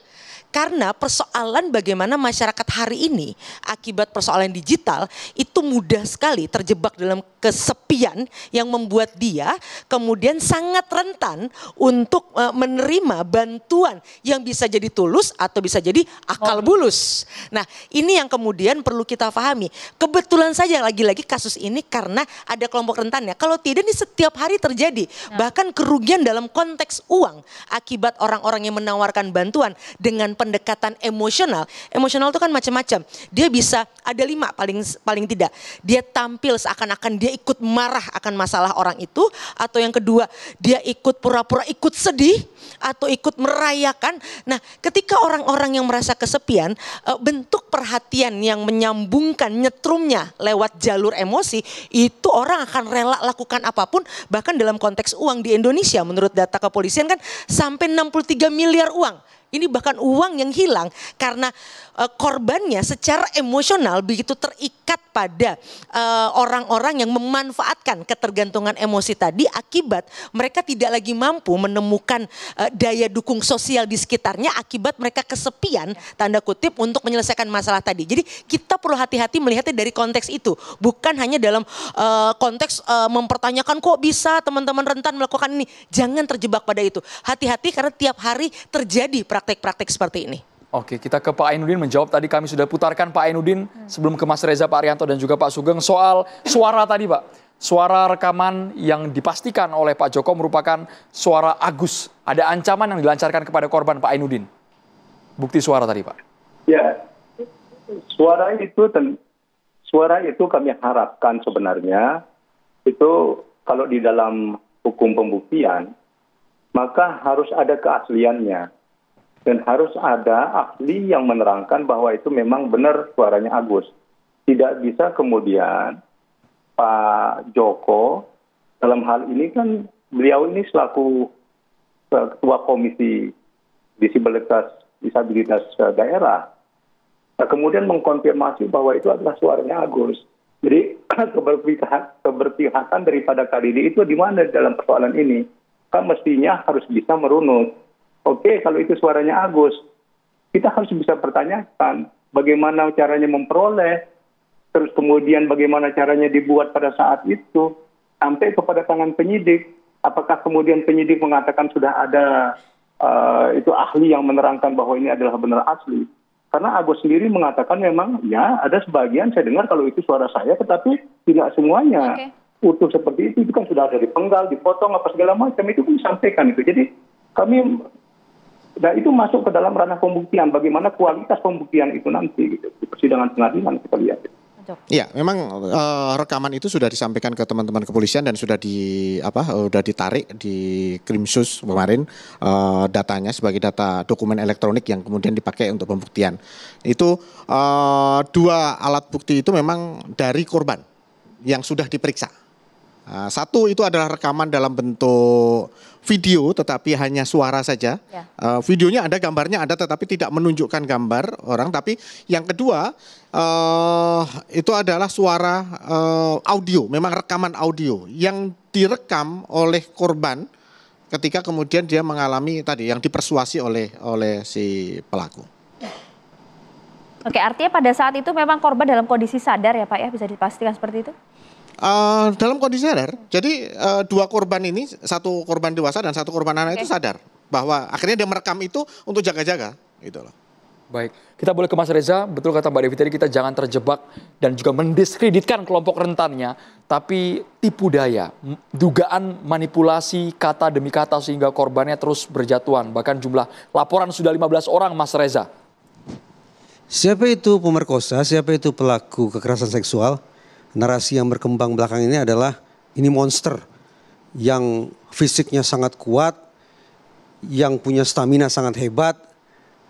Karena persoalan bagaimana masyarakat hari ini akibat persoalan digital itu mudah sekali terjebak dalam kesepian yang membuat dia kemudian sangat rentan untuk menerima bantuan yang bisa jadi tulus atau bisa jadi akal bulus. Nah, ini yang kemudian perlu kita pahami. Kebetulan saja lagi-lagi kasus ini karena ada kelompok rentannya. Kalau tidak ini setiap hari terjadi. Bahkan kerugian dalam konteks uang akibat orang-orang yang menawarkan bantuan dengan pendekatan emosional. Emosional itu kan macam-macam. Dia bisa ada 5 paling tidak. Dia tampil seakan-akan dia ikut marah akan masalah orang itu, atau yang kedua dia ikut pura-pura ikut sedih atau ikut merayakan. Nah, ketika orang-orang yang merasa kesepian, bentuk perhatian yang menyambungkan nyetrumnya lewat jalur emosi, itu orang akan rela lakukan apapun. Bahkan dalam konteks uang di Indonesia menurut data kepolisian kan sampai 63 miliar uang. Ini bahkan uang yang hilang karena korbannya secara emosional begitu terikat pada orang-orang yang memanfaatkan ketergantungan emosi tadi, akibat mereka tidak lagi mampu menemukan daya dukung sosial di sekitarnya akibat mereka kesepian tanda kutip untuk menyelesaikan masalah tadi. Jadi kita perlu hati-hati melihatnya dari konteks itu, bukan hanya dalam konteks mempertanyakan kok bisa teman-teman rentan melakukan ini. Jangan terjebak pada itu. Hati-hati karena tiap hari terjadi praktek-praktek seperti ini. Oke, kita ke Pak Ainudin menjawab. Tadi kami sudah putarkan Pak Ainudin sebelum ke Mas Reza, Pak Arianto dan juga Pak Sugeng soal suara tadi Pak. Suara rekaman yang dipastikan oleh Pak Joko merupakan suara Agus. Ada ancaman yang dilancarkan kepada korban, Pak Ainudin. Bukti suara tadi, Pak. Ya, suara itu kami harapkan sebenarnya itu kalau di dalam hukum pembuktian maka harus ada keasliannya dan harus ada ahli yang menerangkan bahwa itu memang benar suaranya Agus. Tidak bisa kemudian Pak Joko dalam hal ini kan beliau ini selaku ketua komisi disabilitas daerah. Nah, kemudian mengkonfirmasi bahwa itu adalah suaranya Agus. Jadi keberpihakan daripada KDD itu di mana dalam persoalan ini? Kan mestinya harus bisa merunut. Oke, kalau itu suaranya Agus, kita harus bisa pertanyakan bagaimana caranya memperoleh, terus kemudian bagaimana caranya dibuat pada saat itu, sampai kepada tangan penyidik. Apakah kemudian penyidik mengatakan sudah ada itu ahli yang menerangkan bahwa ini adalah benar asli? Karena Agus sendiri mengatakan memang ya ada sebagian saya dengar kalau itu suara saya, tetapi tidak semuanya utuh seperti itu kan sudah ada dipenggal, dipotong apa segala macam, itu pun disampaikan itu. Jadi kami, nah itu masuk ke dalam ranah pembuktian, bagaimana kualitas pembuktian itu nanti gitu, di persidangan pengadilan kita lihat. Ya, memang rekaman itu sudah disampaikan ke teman-teman kepolisian dan sudah sudah ditarik di Krimsus kemarin datanya sebagai data dokumen elektronik yang kemudian dipakai untuk pembuktian. Itu 2 alat bukti itu memang dari korban yang sudah diperiksa. Satu itu adalah rekaman dalam bentuk video tetapi hanya suara saja. Ya. Videonya ada, gambarnya ada tetapi tidak menunjukkan gambar orang. Tapi yang kedua itu adalah suara audio, memang rekaman audio yang direkam oleh korban ketika kemudian dia mengalami tadi yang dipersuasi oleh si pelaku. Oke, artinya pada saat itu memang korban dalam kondisi sadar ya Pak ya, bisa dipastikan seperti itu? Dalam kondisi sadar, jadi 2 korban ini, 1 korban dewasa dan 1 korban anak itu sadar bahwa akhirnya dia merekam itu untuk jaga-jaga, gitu loh. Baik, kita boleh ke Mas Reza, betul kata Mbak Devi tadi, kita jangan terjebak dan juga mendiskreditkan kelompok rentannya, tapi tipu daya, dugaan manipulasi kata demi kata sehingga korbannya terus berjatuhan, bahkan jumlah laporan sudah 15 orang, Mas Reza. Siapa itu pemerkosa, siapa itu pelaku kekerasan seksual? Narasi yang berkembang belakang ini adalah ini monster yang fisiknya sangat kuat, yang punya stamina sangat hebat,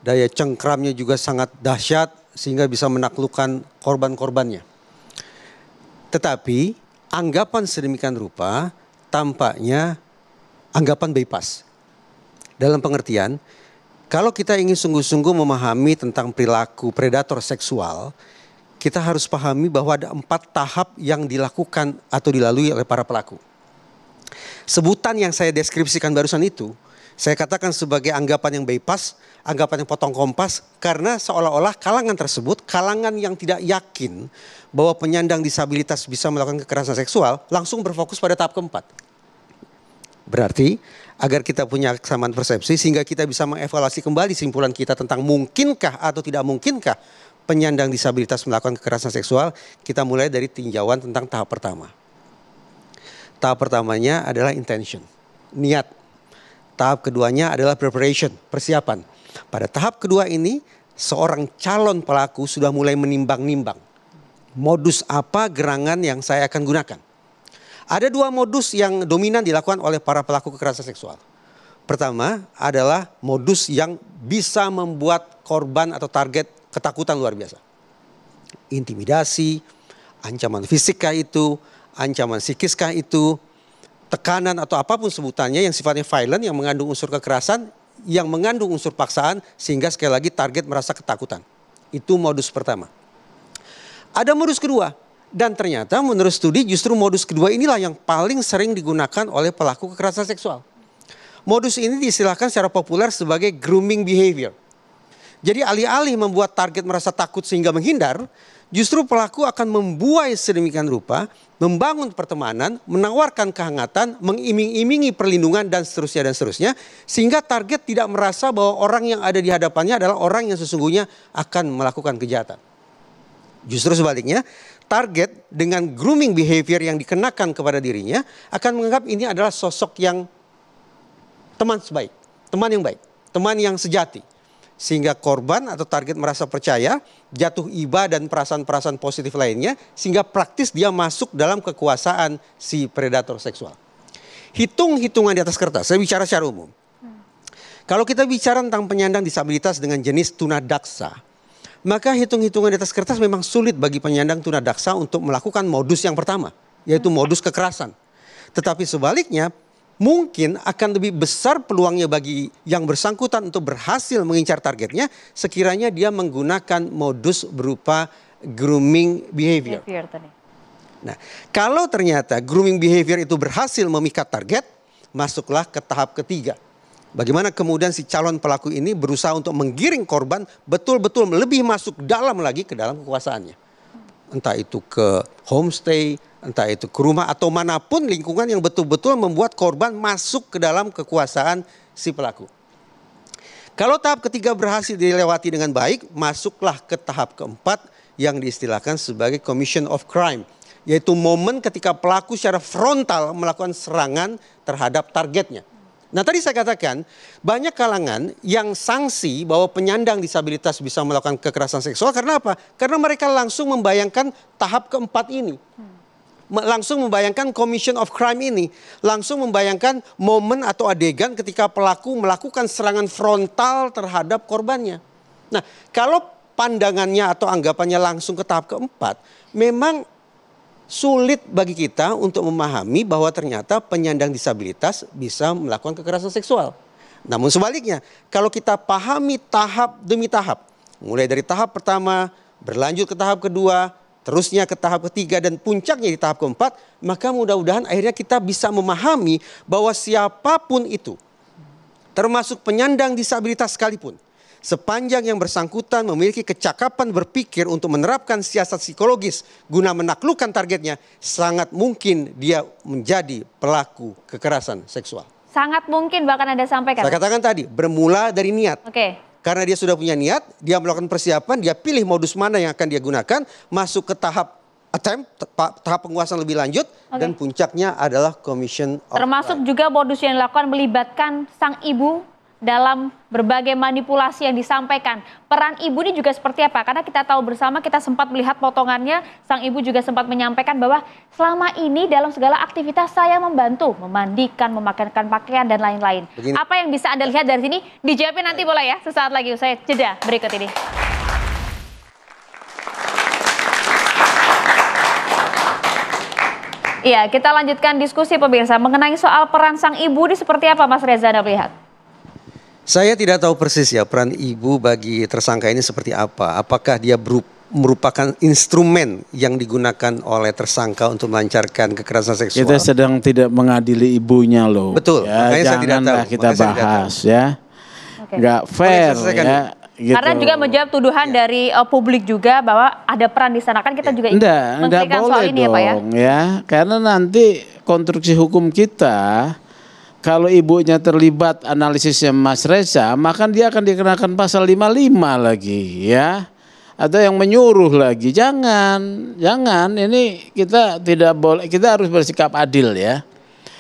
daya cengkramnya juga sangat dahsyat sehingga bisa menaklukkan korban-korbannya. Tetapi anggapan sedemikian rupa tampaknya anggapan bypass. Dalam pengertian, kalau kita ingin sungguh-sungguh memahami tentang perilaku predator seksual, kita harus pahami bahwa ada 4 tahap yang dilakukan atau dilalui oleh para pelaku. Sebutan yang saya deskripsikan barusan itu, saya katakan sebagai anggapan yang bypass, anggapan yang potong kompas, karena seolah-olah kalangan tersebut, kalangan yang tidak yakin bahwa penyandang disabilitas bisa melakukan kekerasan seksual, langsung berfokus pada tahap keempat. Berarti, agar kita punya kesamaan persepsi, sehingga kita bisa mengevaluasi kembali simpulan kita tentang mungkinkah atau tidak mungkinkah penyandang disabilitas melakukan kekerasan seksual, kita mulai dari tinjauan tentang tahap pertama. Tahap pertamanya adalah intention, niat. Tahap keduanya adalah preparation, persiapan. Pada tahap kedua ini, seorang calon pelaku sudah mulai menimbang-nimbang. Modus apa gerangan yang saya akan gunakan? Ada 2 modus yang dominan dilakukan oleh para pelaku kekerasan seksual. Pertama adalah modus yang bisa membuat korban atau target ketakutan luar biasa. Intimidasi, ancaman fisikkah itu, ancaman psikiskah itu, tekanan atau apapun sebutannya yang sifatnya violent, yang mengandung unsur kekerasan, yang mengandung unsur paksaan, sehingga sekali lagi target merasa ketakutan. Itu modus pertama. Ada modus kedua, dan ternyata menurut studi justru modus kedua inilah yang paling sering digunakan oleh pelaku kekerasan seksual. Modus ini diistilahkan secara populer sebagai grooming behavior. Jadi alih-alih membuat target merasa takut sehingga menghindar, justru pelaku akan membuai sedemikian rupa, membangun pertemanan, menawarkan kehangatan, mengiming-imingi perlindungan dan seterusnya, sehingga target tidak merasa bahwa orang yang ada di hadapannya adalah orang yang sesungguhnya akan melakukan kejahatan. Justru sebaliknya, target dengan grooming behavior yang dikenakan kepada dirinya akan menganggap ini adalah sosok yang teman sebaik, teman yang baik, teman yang sejati. Sehingga korban atau target merasa percaya, jatuh iba dan perasaan-perasaan positif lainnya, sehingga praktis dia masuk dalam kekuasaan si predator seksual. Hitung-hitungan di atas kertas, saya bicara secara umum. Kalau kita bicara tentang penyandang disabilitas dengan jenis tunadaksa, maka hitung-hitungan di atas kertas memang sulit bagi penyandang tunadaksa untuk melakukan modus yang pertama, yaitu modus kekerasan. Tetapi sebaliknya, mungkin akan lebih besar peluangnya bagi yang bersangkutan untuk berhasil mengincar targetnya sekiranya dia menggunakan modus berupa grooming behavior. Nah, kalau ternyata grooming behavior itu berhasil memikat target, masuklah ke tahap ketiga. Bagaimana kemudian si calon pelaku ini berusaha untuk menggiring korban betul-betul lebih masuk dalam lagi ke dalam kekuasaannya. Entah itu ke homestay, entah itu ke rumah atau manapun lingkungan yang betul-betul membuat korban masuk ke dalam kekuasaan si pelaku. Kalau tahap ketiga berhasil dilewati dengan baik, masuklah ke tahap keempat yang diistilahkan sebagai commission of crime. Yaitu momen ketika pelaku secara frontal melakukan serangan terhadap targetnya. Nah tadi saya katakan banyak kalangan yang sanksi bahwa penyandang disabilitas bisa melakukan kekerasan seksual karena apa? Karena mereka langsung membayangkan tahap keempat ini. Langsung membayangkan commission of crime ini. Langsung membayangkan momen atau adegan ketika pelaku melakukan serangan frontal terhadap korbannya. Nah kalau pandangannya atau anggapannya langsung ke tahap keempat, memang sulit bagi kita untuk memahami bahwa ternyata penyandang disabilitas bisa melakukan kekerasan seksual. Namun sebaliknya, kalau kita pahami tahap demi tahap, mulai dari tahap pertama, berlanjut ke tahap kedua, terusnya ke tahap ketiga dan puncaknya di tahap keempat, maka mudah-mudahan akhirnya kita bisa memahami bahwa siapapun itu, termasuk penyandang disabilitas sekalipun, sepanjang yang bersangkutan memiliki kecakapan berpikir untuk menerapkan siasat psikologis guna menaklukkan targetnya, sangat mungkin dia menjadi pelaku kekerasan seksual. Sangat mungkin bahkan Anda sampaikan. Saya katakan tadi, bermula dari niat. Oke. Karena dia sudah punya niat, dia melakukan persiapan, dia pilih modus mana yang akan dia gunakan, masuk ke tahap attempt, tahap penguasaan lebih lanjut, dan puncaknya adalah commission of termasuk crime. juga modus yang dilakukan melibatkan sang ibu dalam berbagai manipulasi yang disampaikan. Peran ibu ini juga seperti apa? Karena kita tahu bersama, kita sempat melihat potongannya, sang ibu juga sempat menyampaikan bahwa selama ini dalam segala aktivitas saya membantu, memandikan, memakaikan pakaian, dan lain-lain. Apa yang bisa Anda lihat dari sini? Dijawabin nanti boleh ya, sesaat lagi usai jeda berikut ini. Iya, kita lanjutkan diskusi pemirsa mengenai soal peran sang ibu ini seperti apa Mas Reza Anda melihat? Saya tidak tahu persis ya peran ibu bagi tersangka ini seperti apa. Apakah dia merupakan instrumen yang digunakan oleh tersangka untuk melancarkan kekerasan seksual? Kita sedang tidak mengadili ibunya loh. Betul, ya, makanya saya tidak tahu. Kita bahas ya. Nggak fair ya. Gitu. Karena juga menjawab tuduhan dari publik juga bahwa ada peran di sana, kan kita juga Enggak soal ini dong, ya Pak ya. Karena nanti konstruksi hukum kita, kalau ibunya terlibat analisisnya Mas Reza, maka dia akan dikenakan pasal 55 lagi ya. Atau yang menyuruh lagi. Jangan ini kita tidak boleh, kita harus bersikap adil ya.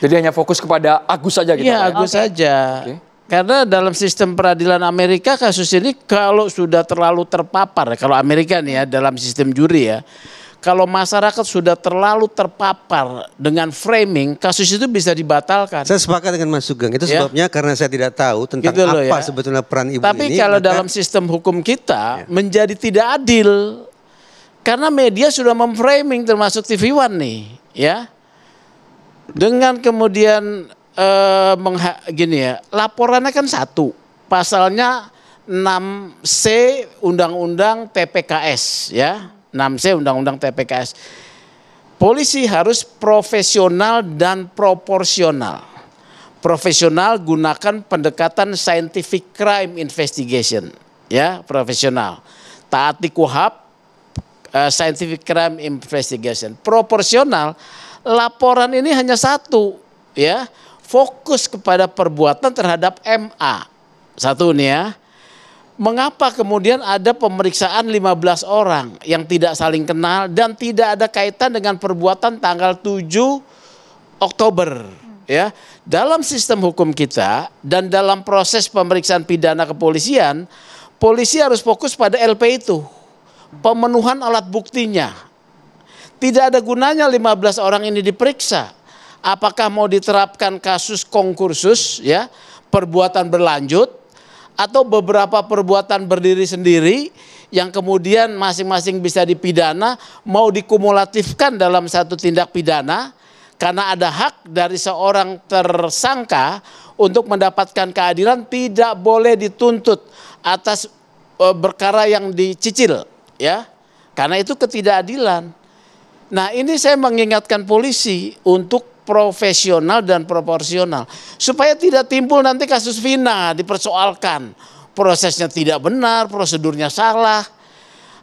Jadi hanya fokus kepada Agus saja gitu. Iya, Agus saja. Karena dalam sistem peradilan Amerika kasus ini kalau sudah terlalu terpapar, kalau Amerika nih ya dalam sistem juri ya, kalau masyarakat sudah terlalu terpapar dengan framing, kasus itu bisa dibatalkan. Saya sepakat dengan Mas Sugeng. Itu sebabnya karena saya tidak tahu tentang gitu loh, apa sebetulnya peran ibu Tapi ini. Tapi kalau dalam sistem hukum kita menjadi tidak adil. Karena media sudah memframing termasuk TV One nih. Ya. Dengan kemudian gini ya, laporannya kan satu. Pasalnya 6C Undang-Undang TPKS ya. 6C Undang-Undang TPKS. Polisi harus profesional dan proporsional. Profesional gunakan pendekatan scientific crime investigation, ya, profesional. Taati KUHP, scientific crime investigation. Proporsional, laporan ini hanya satu, ya, fokus kepada perbuatan terhadap MA. Satu nih ya. Mengapa kemudian ada pemeriksaan 15 orang yang tidak saling kenal dan tidak ada kaitan dengan perbuatan tanggal 7 Oktober? Ya, dalam sistem hukum kita dan dalam proses pemeriksaan pidana kepolisian, polisi harus fokus pada LP itu, pemenuhan alat buktinya. Tidak ada gunanya 15 orang ini diperiksa. Apakah mau diterapkan kasus konkursus, ya, perbuatan berlanjut, atau beberapa perbuatan berdiri sendiri yang kemudian masing-masing bisa dipidana, mau dikumulatifkan dalam satu tindak pidana karena ada hak dari seorang tersangka untuk mendapatkan keadilan, tidak boleh dituntut atas perkara yang dicicil, ya, karena itu ketidakadilan. Nah, ini saya mengingatkan polisi untuk profesional dan proporsional supaya tidak timbul nanti kasus Vina dipersoalkan, prosesnya tidak benar, prosedurnya salah.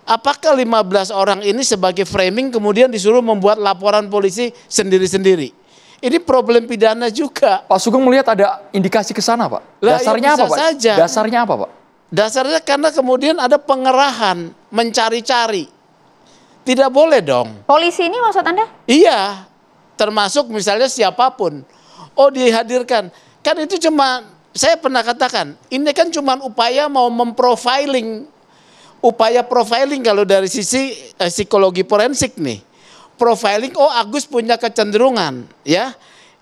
Apakah 15 orang ini sebagai framing kemudian disuruh membuat laporan polisi sendiri-sendiri? Ini problem pidana juga. Pak Sugeng melihat ada indikasi ke sana, Pak. Dasarnya apa, Pak? Saja. Dasarnya apa, Pak? Dasarnya karena kemudian ada pengerahan, mencari-cari. Tidak boleh dong. Polisi ini maksud Anda? Iya. Termasuk misalnya siapapun, oh dihadirkan, kan itu cuma, saya pernah katakan, ini kan cuma upaya mau memprofiling, upaya profiling kalau dari sisi psikologi forensik nih, profiling, oh Agus punya kecenderungan, ya,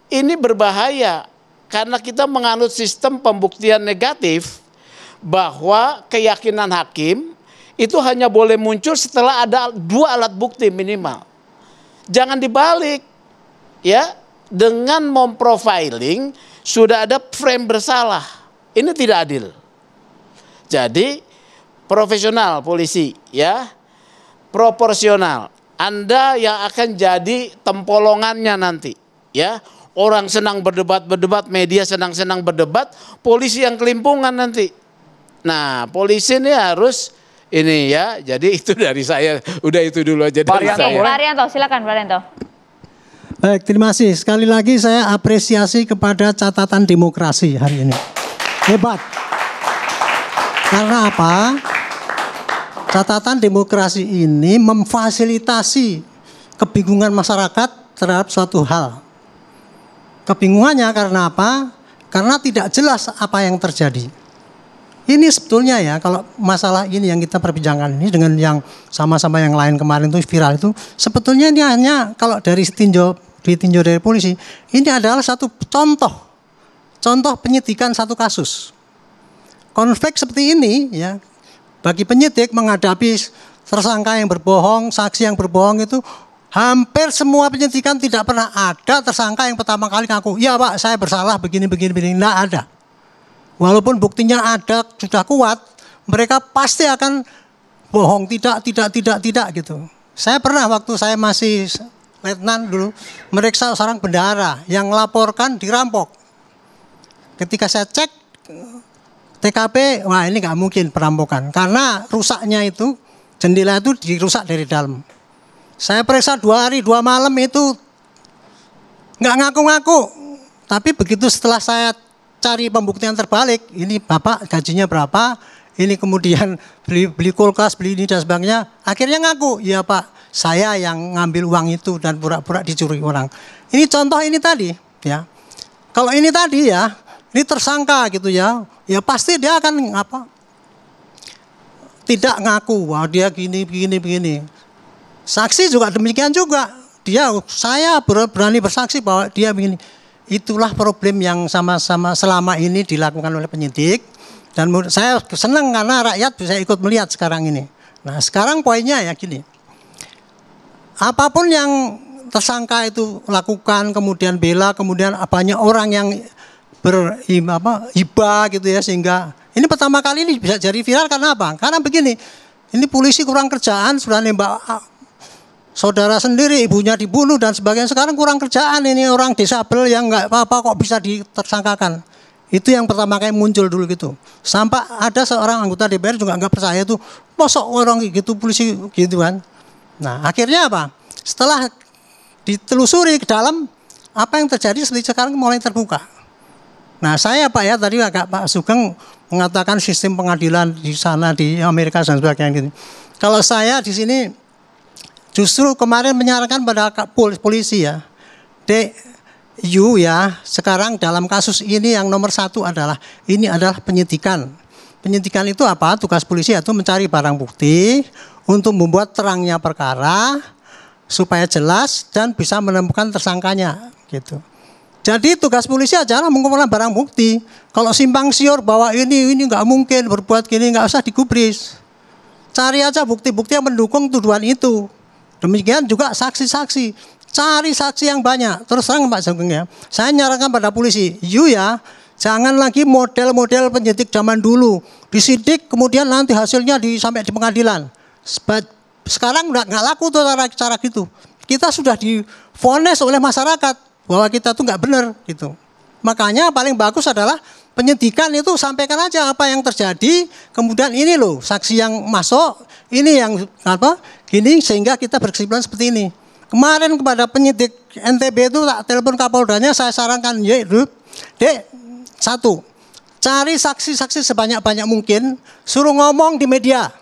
ini berbahaya karena kita menganut sistem pembuktian negatif bahwa keyakinan hakim itu hanya boleh muncul setelah ada 2 alat bukti minimal, jangan dibalik. Ya, dengan memprofiling sudah ada frame bersalah. Ini tidak adil. Jadi profesional polisi, ya, proporsional. Anda yang akan jadi tempolongannya nanti, ya. Orang senang berdebat, media senang-senang berdebat, polisi yang kelimpungan nanti. Nah, polisi ini harus ini, ya. Jadi itu dari saya, udah itu dulu aja dari saya. Pak Arianto, silakan Pak Arianto. Baik, terima kasih. Sekali lagi saya apresiasi kepada catatan demokrasi hari ini. Hebat. Karena apa? Catatan demokrasi ini memfasilitasi kebingungan masyarakat terhadap suatu hal. Kebingungannya karena apa? Karena tidak jelas apa yang terjadi. Ini sebetulnya ya, kalau masalah ini yang kita perbincangkan ini dengan yang sama-sama yang lain kemarin itu viral itu, sebetulnya ini hanya kalau dari ditinjau dari polisi, ini adalah satu contoh penyidikan satu kasus. Konflik seperti ini ya, bagi penyidik menghadapi tersangka yang berbohong, saksi yang berbohong itu hampir semua penyidikan tidak pernah ada tersangka yang pertama kali ngaku, ya Pak saya bersalah begini, tidak ada. Walaupun buktinya ada, sudah kuat, mereka pasti akan bohong, tidak gitu. Saya pernah waktu saya masih letnan dulu, meriksa seorang bendahara yang laporkan dirampok. Ketika saya cek TKP, wah ini nggak mungkin perampokan karena rusaknya itu jendela itu dirusak dari dalam. Saya periksa 2 hari 2 malam itu nggak ngaku-ngaku, tapi begitu setelah saya cari pembuktian terbalik, ini bapak gajinya berapa, ini kemudian beli kulkas, beli ini dan sebagainya, akhirnya ngaku, ya Pak saya yang ngambil uang itu dan pura-pura dicuri orang. Ini contoh ini tadi ya. Kalau ini tadi ya, ini tersangka gitu ya, ya pasti dia akan tidak ngaku, wah dia begini. Saksi juga demikian juga. Saya berani bersaksi bahwa dia begini. Itulah problem yang sama-sama selama ini dilakukan oleh penyidik. Dan saya senang karena rakyat bisa ikut melihat sekarang ini. Nah sekarang poinnya ya gini. Apapun yang tersangka itu lakukan, kemudian bela, kemudian banyak orang yang hibah gitu ya, sehingga ini pertama kali ini bisa jadi viral karena apa? Karena begini, ini polisi kurang kerjaan, sudah nembak saudara sendiri, ibunya dibunuh dan sebagainya. Sekarang kurang kerjaan, ini orang disabel yang nggak apa-apa kok bisa ditersangkakan. Itu yang pertama kali muncul dulu gitu. Sampai ada seorang anggota DPR juga nggak percaya itu, mosok orang gitu polisi gitu kan. Nah akhirnya apa? Setelah ditelusuri ke dalam, apa yang terjadi seperti sekarang mulai terbuka. Nah saya Pak ya tadi agak Pak Sugeng mengatakan sistem pengadilan di sana di Amerika dan sebagainya. Kalau saya di sini justru kemarin menyarankan pada polisi ya, you ya, sekarang dalam kasus ini yang nomor 1 adalah ini adalah penyidikan. Penyidikan itu apa? Tugas polisi itu mencari barang bukti untuk membuat terangnya perkara supaya jelas dan bisa menemukan tersangkanya gitu. Jadi tugas polisi adalah mengumpulkan barang bukti. Kalau simpang siur bahwa ini nggak mungkin berbuat gini, nggak usah digubris. Cari aja bukti-bukti yang mendukung tuduhan itu. Demikian juga saksi-saksi. Cari saksi yang banyak. Terus terang Pak Sugeng ya, saya nyarankan pada polisi, you ya, jangan lagi model-model penyidik zaman dulu. Disidik kemudian nanti hasilnya sampai di pengadilan. Sekarang nggak laku tuh cara gitu. Kita sudah divonis oleh masyarakat bahwa kita tuh nggak benar gitu. Makanya paling bagus adalah penyidikan itu sampaikan aja apa yang terjadi. Kemudian ini loh saksi yang masuk, ini yang apa gini sehingga kita berkesimpulan seperti ini. Kemarin kepada penyidik NTB itu tak telepon Kapoldanya, saya sarankan, Dek, 1, cari saksi-saksi sebanyak-banyak mungkin, suruh ngomong di media.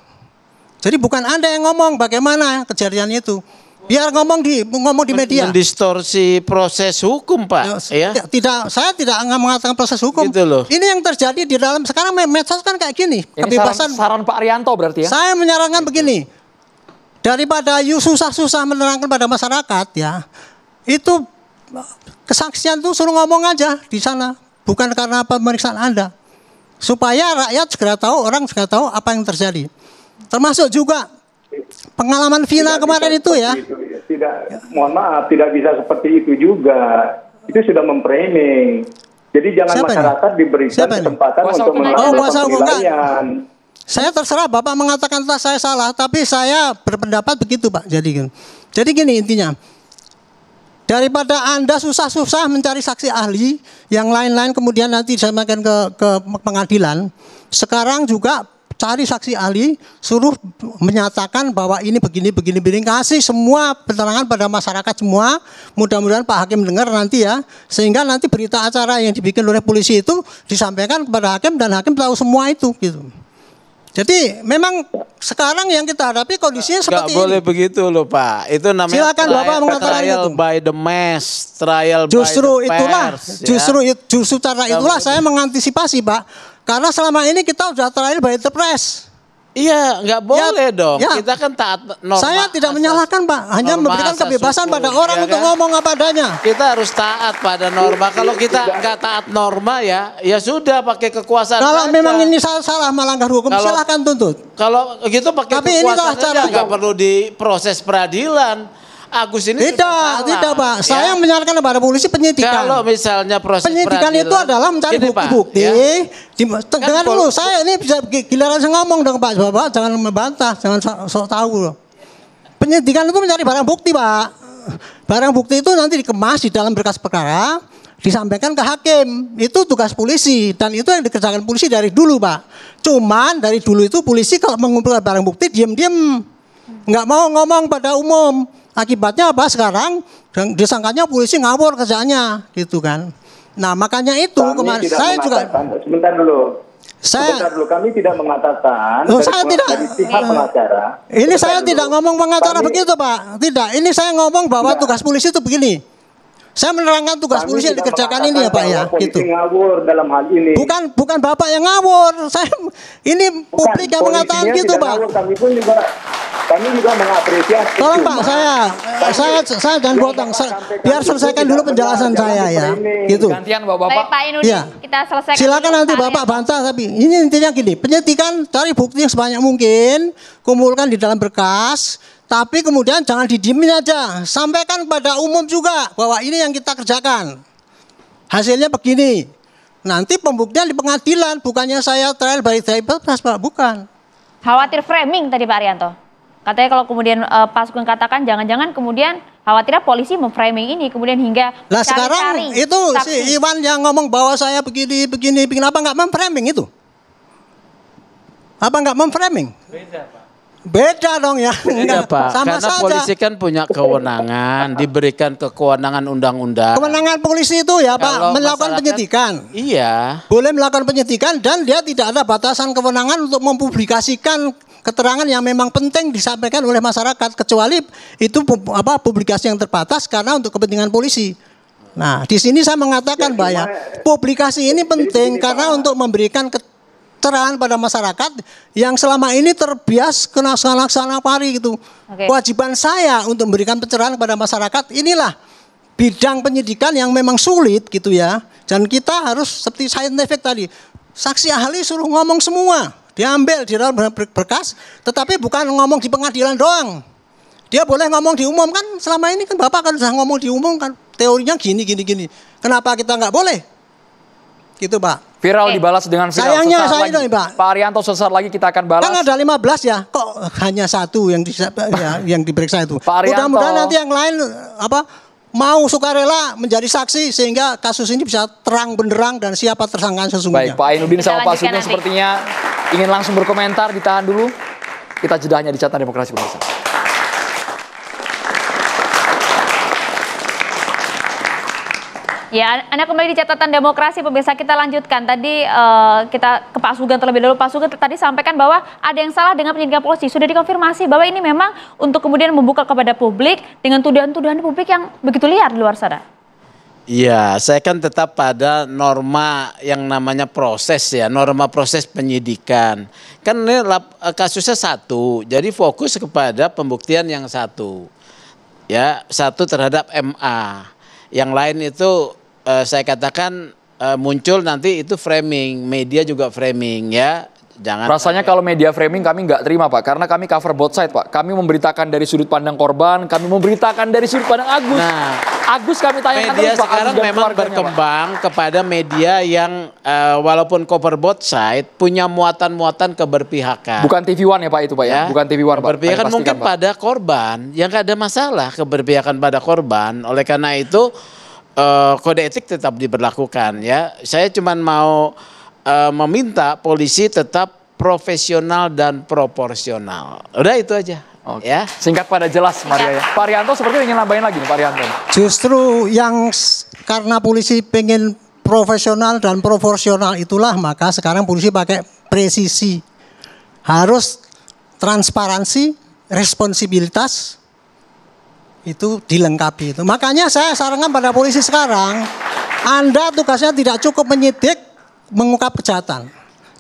Jadi bukan Anda yang ngomong bagaimana kejadian itu. Biar ngomong di media. Mendistorsi proses hukum, Pak. Ya. Saya tidak mengatakan proses hukum. Gitu loh. Ini yang terjadi di dalam sekarang medsos kan kayak gini. Ini kebebasan. saran Pak Arianto berarti ya? Saya menyarankan begini. Daripada susah-susah menerangkan pada masyarakat ya. Itu kesaksian tuh suruh ngomong aja di sana. Bukan karena pemeriksaan Anda. Supaya rakyat segera tahu, orang segera tahu apa yang terjadi. Termasuk juga pengalaman Vina kemarin itu ya. Mohon maaf, tidak bisa seperti itu juga. Itu sudah memframing. Jadi jangan masyarakat diberikan kesempatan untuk melakukan penilaian. Saya terserah Bapak mengatakan saya salah, tapi saya berpendapat begitu Pak. Jadi gini intinya. Daripada Anda susah-susah mencari saksi ahli, yang lain-lain kemudian nanti disampaikan ke pengadilan, sekarang juga cari saksi ahli, suruh menyatakan bahwa ini begini, kasih semua keterangan pada masyarakat semua. Mudah-mudahan Pak Hakim dengar nanti ya, sehingga nanti berita acara yang dibikin oleh polisi itu disampaikan kepada Hakim dan Hakim tahu semua itu gitu. Jadi memang sekarang yang kita hadapi kondisinya seperti ini. Nggak boleh begitu loh Pak. Itu namanya silakan Bapak mengatakan trial itu. By the mass, trial justru by the pers. Justru cara itulah saya mengantisipasi Pak. Karena selama ini kita sudah trial by the press. Iya, nggak boleh dong. Ya. Kita kan taat norma. Saya tidak menyalahkan Pak, hanya memberikan kebebasan pada orang untuk ngomong apa adanya. Kita harus taat pada norma. Kalau kita nggak taat norma ya sudah pakai kekuasaan. Kalau saja. memang ini salah melanggar hukum, silahkan tuntut. Kalau gitu pakai kekuasaan saja, nggak perlu diproses peradilan. Agus ini tidak Pak. Saya menyarankan kepada polisi penyidikan. Kalau misalnya proses penyidikan itu adalah mencari bukti-bukti. Dengar dulu, saya ini bisa giliran saya ngomong dong Pak. Bapak jangan membantah, jangan sok tahu loh. Penyidikan itu mencari barang bukti Pak. Barang bukti itu nanti dikemas di dalam berkas perkara, disampaikan ke hakim. Itu tugas polisi dan itu yang dikerjakan polisi dari dulu Pak. Cuman dari dulu itu polisi kalau mengumpulkan barang bukti diam-diam, nggak mau ngomong pada umum. Akibatnya apa sekarang? Disangkanya polisi ngawur kerjaannya, gitu kan. Nah makanya itu kemarin saya juga. Sebentar dulu. Kami tidak mengatakan. Saya tidak. Dari pihak pengacara. Ini saya tidak ngomong pengacara begitu Pak. Tidak. Ini saya ngomong bahwa tugas polisi itu begini. Saya menerangkan tugas polisi yang dikerjakan ini ya Pak ya. Gitu. Ngawur dalam hal ini. Bukan Bapak yang ngawur. Ini publik yang mengatakan gitu Pak. Kami juga mengapresiasi. Tolong Pak, saya jangan potong. Biar selesaikan dulu penjelasan saya ya. Gitu. Gantian Bapak. Pak Inudi, kita selesaikan. Silakan nanti Bapak bantah tapi ini intinya gini, penyidikan cari bukti yang sebanyak mungkin, kumpulkan di dalam berkas, tapi kemudian jangan didiemin aja. Sampaikan kepada umum juga bahwa ini yang kita kerjakan. Hasilnya begini. Nanti pembuktian di pengadilan, bukannya saya trial by the pers Pak, bukan. Khawatir framing tadi Pak Arianto. Katanya kalau kemudian Pak Sugeng katakan jangan-jangan kemudian khawatirnya polisi memframing ini kemudian hingga lah sekarang itu saksi. Si Iwan yang ngomong bahwa saya begini apa nggak memframing itu? Apa nggak memframing? Beda Pak. Beda dong ya. Beda, Pak. Sama Karena saja. polisi kan punya kewenangan, diberikan kewenangan undang-undang. Kewenangan polisi itu ya Pak, Kalau melakukan penyidikan. Iya. Boleh melakukan penyidikan dan dia tidak ada batasan kewenangan untuk mempublikasikan keterangan yang memang penting disampaikan oleh masyarakat, kecuali itu publikasi yang terbatas karena untuk kepentingan polisi. Nah, di sini saya mengatakan bahwa publikasi ini penting karena untuk memberikan keterangan pada masyarakat yang selama ini terbias kena salah pari gitu. Kewajiban saya untuk memberikan pencerahan kepada masyarakat, inilah bidang penyidikan yang memang sulit gitu ya. Dan kita harus seperti scientific tadi, saksi ahli suruh ngomong semua, diambil di dalam berkas, tetapi bukan ngomong di pengadilan doang. Dia boleh ngomong di umum kan, selama ini kan Bapak kan sudah ngomong di umum kan, teorinya gini. Kenapa kita nggak boleh? Gitu Pak. Viral dibalas dengan viral. Sayangnya sesaat saya lagi. ini Pak. Pak Arianto sesaat lagi kita akan balas. Kan ada 15 ya, kok hanya satu yang yang diperiksa itu. Pak Arianto. Mudah-mudahan nanti yang lain mau sukarela menjadi saksi sehingga kasus ini bisa terang benderang dan siapa tersangka sesungguhnya. Baik, Pak Ainudin sama Pak Sugeng nanti. sepertinya ingin langsung berkomentar, ditahan dulu. Kita jeda hanya di Catatan Demokrasi pemirsa. Ya, Anda kembali di Catatan Demokrasi, pemirsa. Kita lanjutkan. Tadi kita ke Pak Sugeng terlebih dahulu. Pak Sugeng tadi sampaikan bahwa ada yang salah dengan penyidikan polisi. Sudah dikonfirmasi bahwa ini memang untuk kemudian membuka kepada publik dengan tuduhan-tuduhan publik yang begitu liar di luar sana. Iya, saya kan tetap pada norma yang namanya proses ya, norma proses penyidikan. Kan ini kasusnya satu, jadi fokus kepada pembuktian yang satu. Ya, satu terhadap MA. Yang lain itu saya katakan muncul nanti itu framing, media juga framing ya. Jangan. Rasanya kalau media framing kami nggak terima Pak, karena kami cover both side Pak. Kami memberitakan dari sudut pandang korban, kami memberitakan dari sudut pandang Agus. Nah, Agus kami tayangkan media terus Pak. sekarang memang berkembang kepada media yang walaupun cover both side punya muatan-muatan keberpihakan. Bukan TV One ya Pak itu Pak ya, bukan TV One Pak. Keberpihakan mungkin Pak. pada korban, yang nggak ada masalah keberpihakan pada korban. Oleh karena itu kode etik tetap diberlakukan ya. Saya cuma mau meminta polisi tetap profesional dan proporsional. Udah itu aja. Oke. Ya. Singkat pada jelas Maria ya. Pak Arianto sepertinya ingin nambahin lagi nih Pak Arianto. Justru yang karena polisi pengen profesional dan proporsional itulah maka sekarang polisi pakai presisi. Harus transparansi, responsibilitas itu dilengkapi itu. Makanya saya sarankan pada polisi sekarang, Anda tugasnya tidak cukup menyidik mengungkap kejahatan,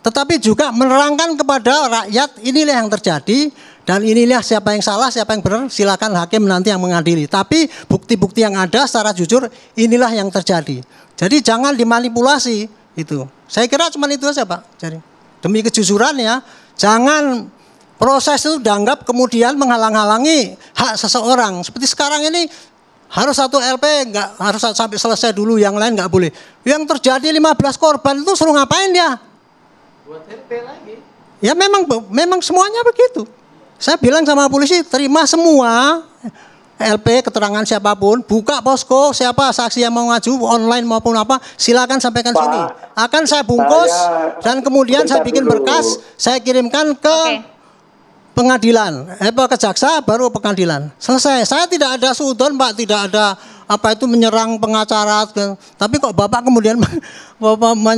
tetapi juga menerangkan kepada rakyat inilah yang terjadi dan inilah siapa yang salah, siapa yang benar, silakan hakim nanti yang mengadili. Tapi bukti-bukti yang ada secara jujur inilah yang terjadi. Jadi jangan dimanipulasi itu. Saya kira cuma itu saja Pak. Jadi demi kejujuran ya, jangan proses itu dianggap kemudian menghalang-halangi hak seseorang. Seperti sekarang ini harus satu LP, nggak harus sampai selesai dulu, yang lain nggak boleh. Yang terjadi 15 korban itu suruh ngapain dia? Buat LP lagi. Ya memang semuanya begitu. Saya bilang sama polisi, terima semua LP keterangan siapapun, buka posko, siapa saksi yang mau ngaju online maupun apa, silakan sampaikan Pak, sini. Akan saya bungkus dan kemudian saya bikin berkas, saya kirimkan ke pengadilan, ke jaksa baru pengadilan. Selesai. Saya tidak ada suudon Pak, tidak ada apa itu menyerang pengacara. Tapi kok Bapak kemudian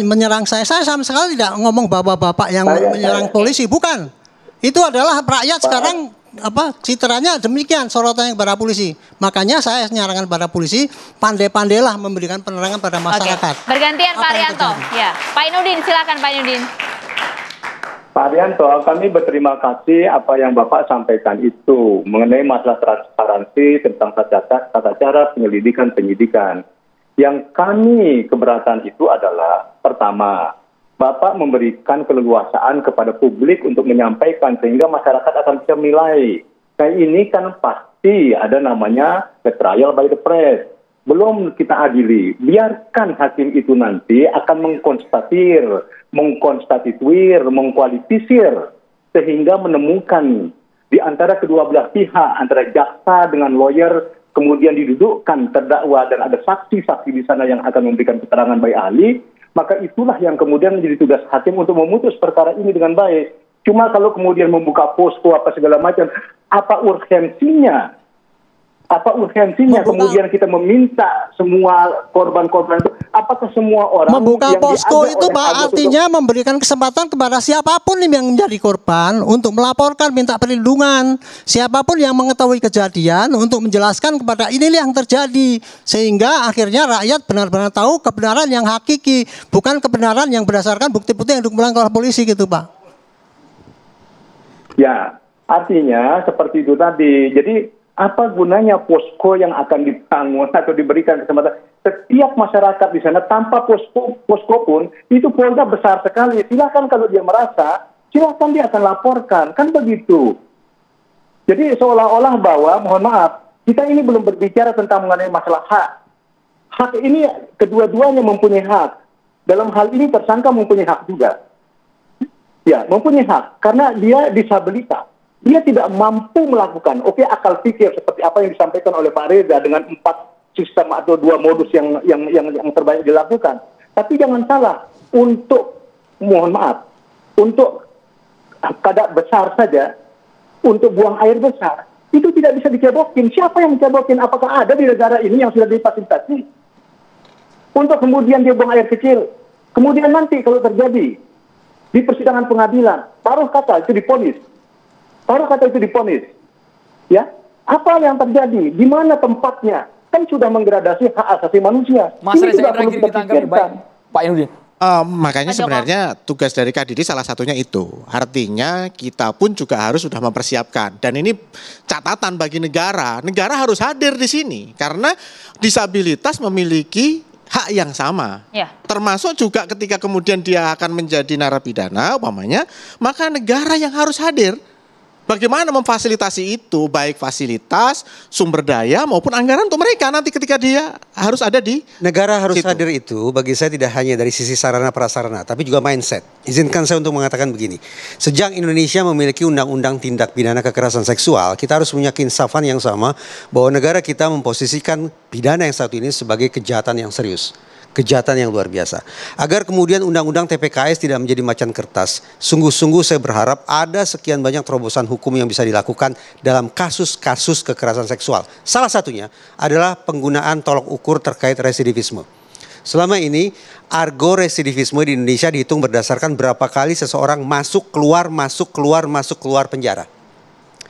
menyerang saya. Saya sama sekali tidak ngomong bapak-bapak yang menyerang polisi, bukan. Itu adalah rakyat sekarang citranya demikian sorotannya kepada polisi. Makanya saya nyarankan pada polisi pandai-pandailah memberikan penerangan pada masyarakat. Bergantian Pak Arianto. Ya, Pak Ainudin silakan Pak Ainudin. Pak Arianto, kami berterima kasih apa yang Bapak sampaikan itu mengenai masalah transparansi tentang tata cara penyidikan. Yang kami keberatan itu adalah pertama, Bapak memberikan keleluasaan kepada publik untuk menyampaikan sehingga masyarakat akan bisa menilai. Kayak ini kan pasti ada namanya the trial by the press. Belum kita adili, biarkan hakim itu nanti akan mengkonstituir, mengkualifikasir sehingga menemukan di antara kedua belah pihak, antara jaksa dengan lawyer, kemudian didudukkan terdakwa dan ada saksi-saksi di sana yang akan memberikan keterangan baik ahli, maka itulah yang kemudian menjadi tugas hakim untuk memutus perkara ini dengan baik. Cuma kalau kemudian membuka posko apa segala macam, apa urgensinya? Apa urgensinya kemudian kita meminta semua korban-korban itu, apakah semua orang membuka yang posko diajak itu oleh Pak Agus artinya memberikan kesempatan kepada siapapun yang menjadi korban untuk melaporkan, minta perlindungan, siapapun yang mengetahui kejadian untuk menjelaskan kepada ini yang terjadi, sehingga akhirnya rakyat benar-benar tahu kebenaran yang hakiki, bukan kebenaran yang berdasarkan bukti-bukti yang dikumpulkan oleh polisi gitu Pak. Ya, artinya seperti itu tadi. Jadi apa gunanya posko yang akan dibangun atau diberikan kesempatan? Setiap masyarakat di sana tanpa posko pun itu polda besar sekali. Silakan kalau dia merasa, silakan dia akan laporkan, kan begitu. Jadi seolah-olah bahwa, mohon maaf, kita ini belum berbicara tentang mengenai masalah hak. Hak ini kedua-duanya mempunyai hak. Dalam hal ini tersangka mempunyai hak juga. Ya, mempunyai hak karena dia disabilitas. Dia tidak mampu melakukan, akal pikir seperti apa yang disampaikan oleh Pak Reza dengan 4 sistem atau 2 modus yang terbanyak dilakukan. Tapi jangan salah, mohon maaf, untuk kadar besar saja, untuk buang air besar, itu tidak bisa dicebokin. Siapa yang mencebokin? Apakah ada di negara ini yang sudah difasilitasi? Untuk kemudian dia buang air kecil. Kemudian nanti kalau terjadi di persidangan pengadilan, taruh kata itu diponis. Ya, apa yang terjadi? Di mana tempatnya? Kan sudah menggradasi hak asasi manusia. Mas Reza terakhir ditanggapi baik, Pak Inudin. Makanya sebenarnya tugas dari KDD salah satunya itu. Artinya kita pun juga harus sudah mempersiapkan. Dan ini catatan bagi negara. Negara harus hadir di sini karena disabilitas memiliki hak yang sama. Ya. Termasuk juga ketika kemudian dia akan menjadi narapidana umpamanya, maka negara yang harus hadir. Bagaimana memfasilitasi itu, baik fasilitas, sumber daya maupun anggaran untuk mereka nanti ketika dia harus ada di negara harus hadir itu bagi saya tidak hanya dari sisi sarana prasarana tapi juga mindset. Izinkan saya untuk mengatakan begini. Sejak Indonesia memiliki undang-undang tindak pidana kekerasan seksual, kita harus punya keinsafan yang sama bahwa negara kita memposisikan pidana yang satu ini sebagai kejahatan yang serius. Kejahatan yang luar biasa. Agar kemudian undang-undang TPKS tidak menjadi macan kertas, sungguh-sungguh saya berharap ada sekian banyak terobosan hukum yang bisa dilakukan dalam kasus-kasus kekerasan seksual. Salah satunya adalah penggunaan tolok ukur terkait residivisme. Selama ini argo residivisme di Indonesia dihitung berdasarkan berapa kali seseorang masuk keluar penjara.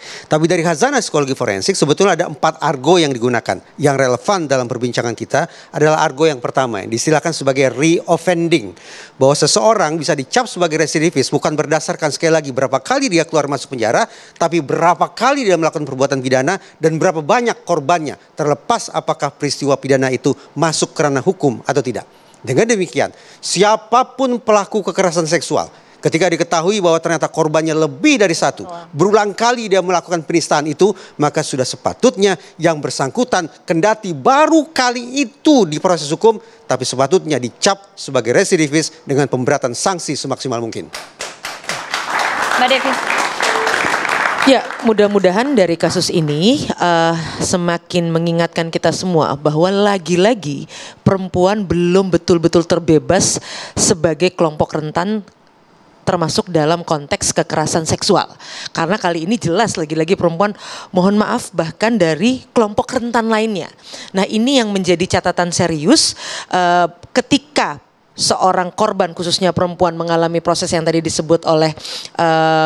Tapi dari khazanah psikologi forensik sebetulnya ada 4 argo yang digunakan. Yang relevan dalam perbincangan kita adalah argo yang pertama yang disilakan sebagai re-offending. Bahwa seseorang bisa dicap sebagai residivis bukan berdasarkan sekali lagi berapa kali dia keluar masuk penjara, tapi berapa kali dia melakukan perbuatan pidana dan berapa banyak korbannya, terlepas apakah peristiwa pidana itu masuk ke ranah hukum atau tidak. Dengan demikian, siapapun pelaku kekerasan seksual, ketika diketahui bahwa ternyata korbannya lebih dari 1, berulang kali dia melakukan penistaan itu, maka sudah sepatutnya yang bersangkutan kendati baru kali itu di proses hukum, tapi sepatutnya dicap sebagai residivis dengan pemberatan sanksi semaksimal mungkin. Mbak Devi. Ya, mudah-mudahan dari kasus ini semakin mengingatkan kita semua bahwa lagi-lagi perempuan belum betul-betul terbebas sebagai kelompok rentan termasuk dalam konteks kekerasan seksual. Karena kali ini jelas lagi-lagi perempuan, mohon maaf, bahkan dari kelompok rentan lainnya. Nah, ini yang menjadi catatan serius ketika seorang korban khususnya perempuan mengalami proses yang tadi disebut oleh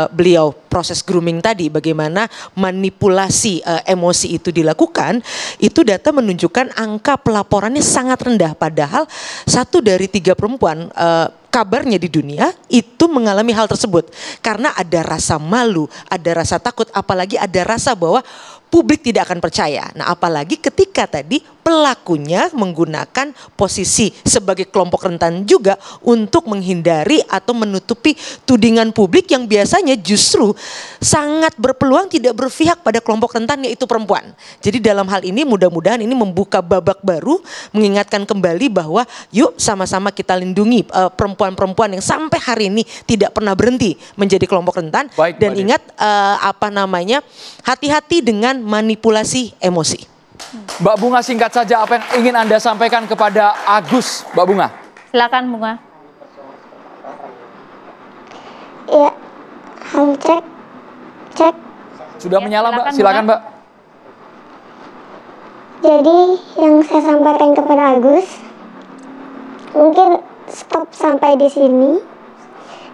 beliau, proses grooming tadi, bagaimana manipulasi emosi itu dilakukan, itu data menunjukkan angka pelaporannya sangat rendah, padahal 1 dari 3 perempuan kabarnya di dunia itu mengalami hal tersebut karena ada rasa malu, ada rasa takut, apalagi ada rasa bahwa publik tidak akan percaya. Nah, apalagi ketika tadi pelakunya menggunakan posisi sebagai kelompok rentan juga untuk menghindari atau menutupi tudingan publik yang biasanya justru sangat berpeluang tidak berpihak pada kelompok rentan, yaitu perempuan. Jadi dalam hal ini mudah-mudahan ini membuka babak baru, mengingatkan kembali bahwa yuk sama-sama kita lindungi perempuan-perempuan yang sampai hari ini tidak pernah berhenti menjadi kelompok rentan. Baik, dan ingat hati-hati dengan manipulasi emosi. Mbak Bunga, singkat saja apa yang ingin Anda sampaikan kepada Agus, Mbak Bunga? Silakan Bunga. Ya, Halo, cek. Cek. Sudah menyala, Mbak. Silakan, Mbak. Jadi yang saya sampaikan kepada Agus, mungkin stop sampai di sini.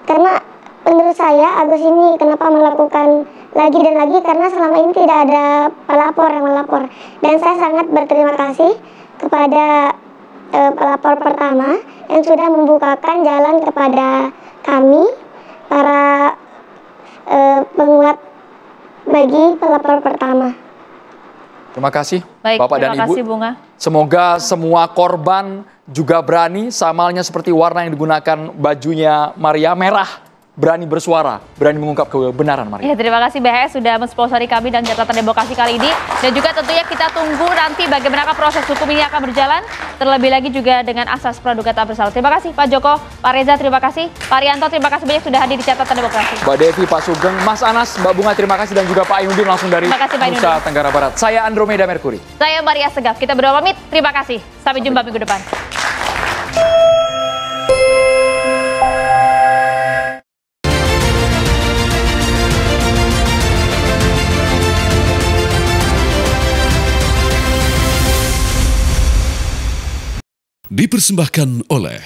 Karena menurut saya Agus ini kenapa melakukan lagi dan lagi, karena selama ini tidak ada pelapor yang melapor. Dan saya sangat berterima kasih kepada pelapor pertama yang sudah membukakan jalan kepada kami, para penguat bagi pelapor pertama. Terima kasih, Baik, Bapak dan terima Ibu. kasih, Bunga. Semoga semua korban juga berani, sama halnya seperti warna yang digunakan bajunya Maria, merah. Berani bersuara, berani mengungkap kebenaran, Maria. Ya, terima kasih BHS sudah mensponsori kami dan catatan demokrasi kali ini. Dan juga tentunya kita tunggu nanti bagaimana proses hukum ini akan berjalan. Terlebih lagi juga dengan asas praduga tak bersalah. Terima kasih Pak Joko, Pak Reza terima kasih, Pak Rianto terima kasih banyak sudah hadir di catatan demokrasi. Mbak Devi, Pak Sugeng, Mas Anas, Mbak Bunga terima kasih, dan juga Pak Ayudin langsung dari Nusa Tenggara Barat. Saya Andromeda Mercury. Saya Maria Segaf, kita berdua pamit. Terima kasih. Sampai jumpa minggu depan. Dipersembahkan oleh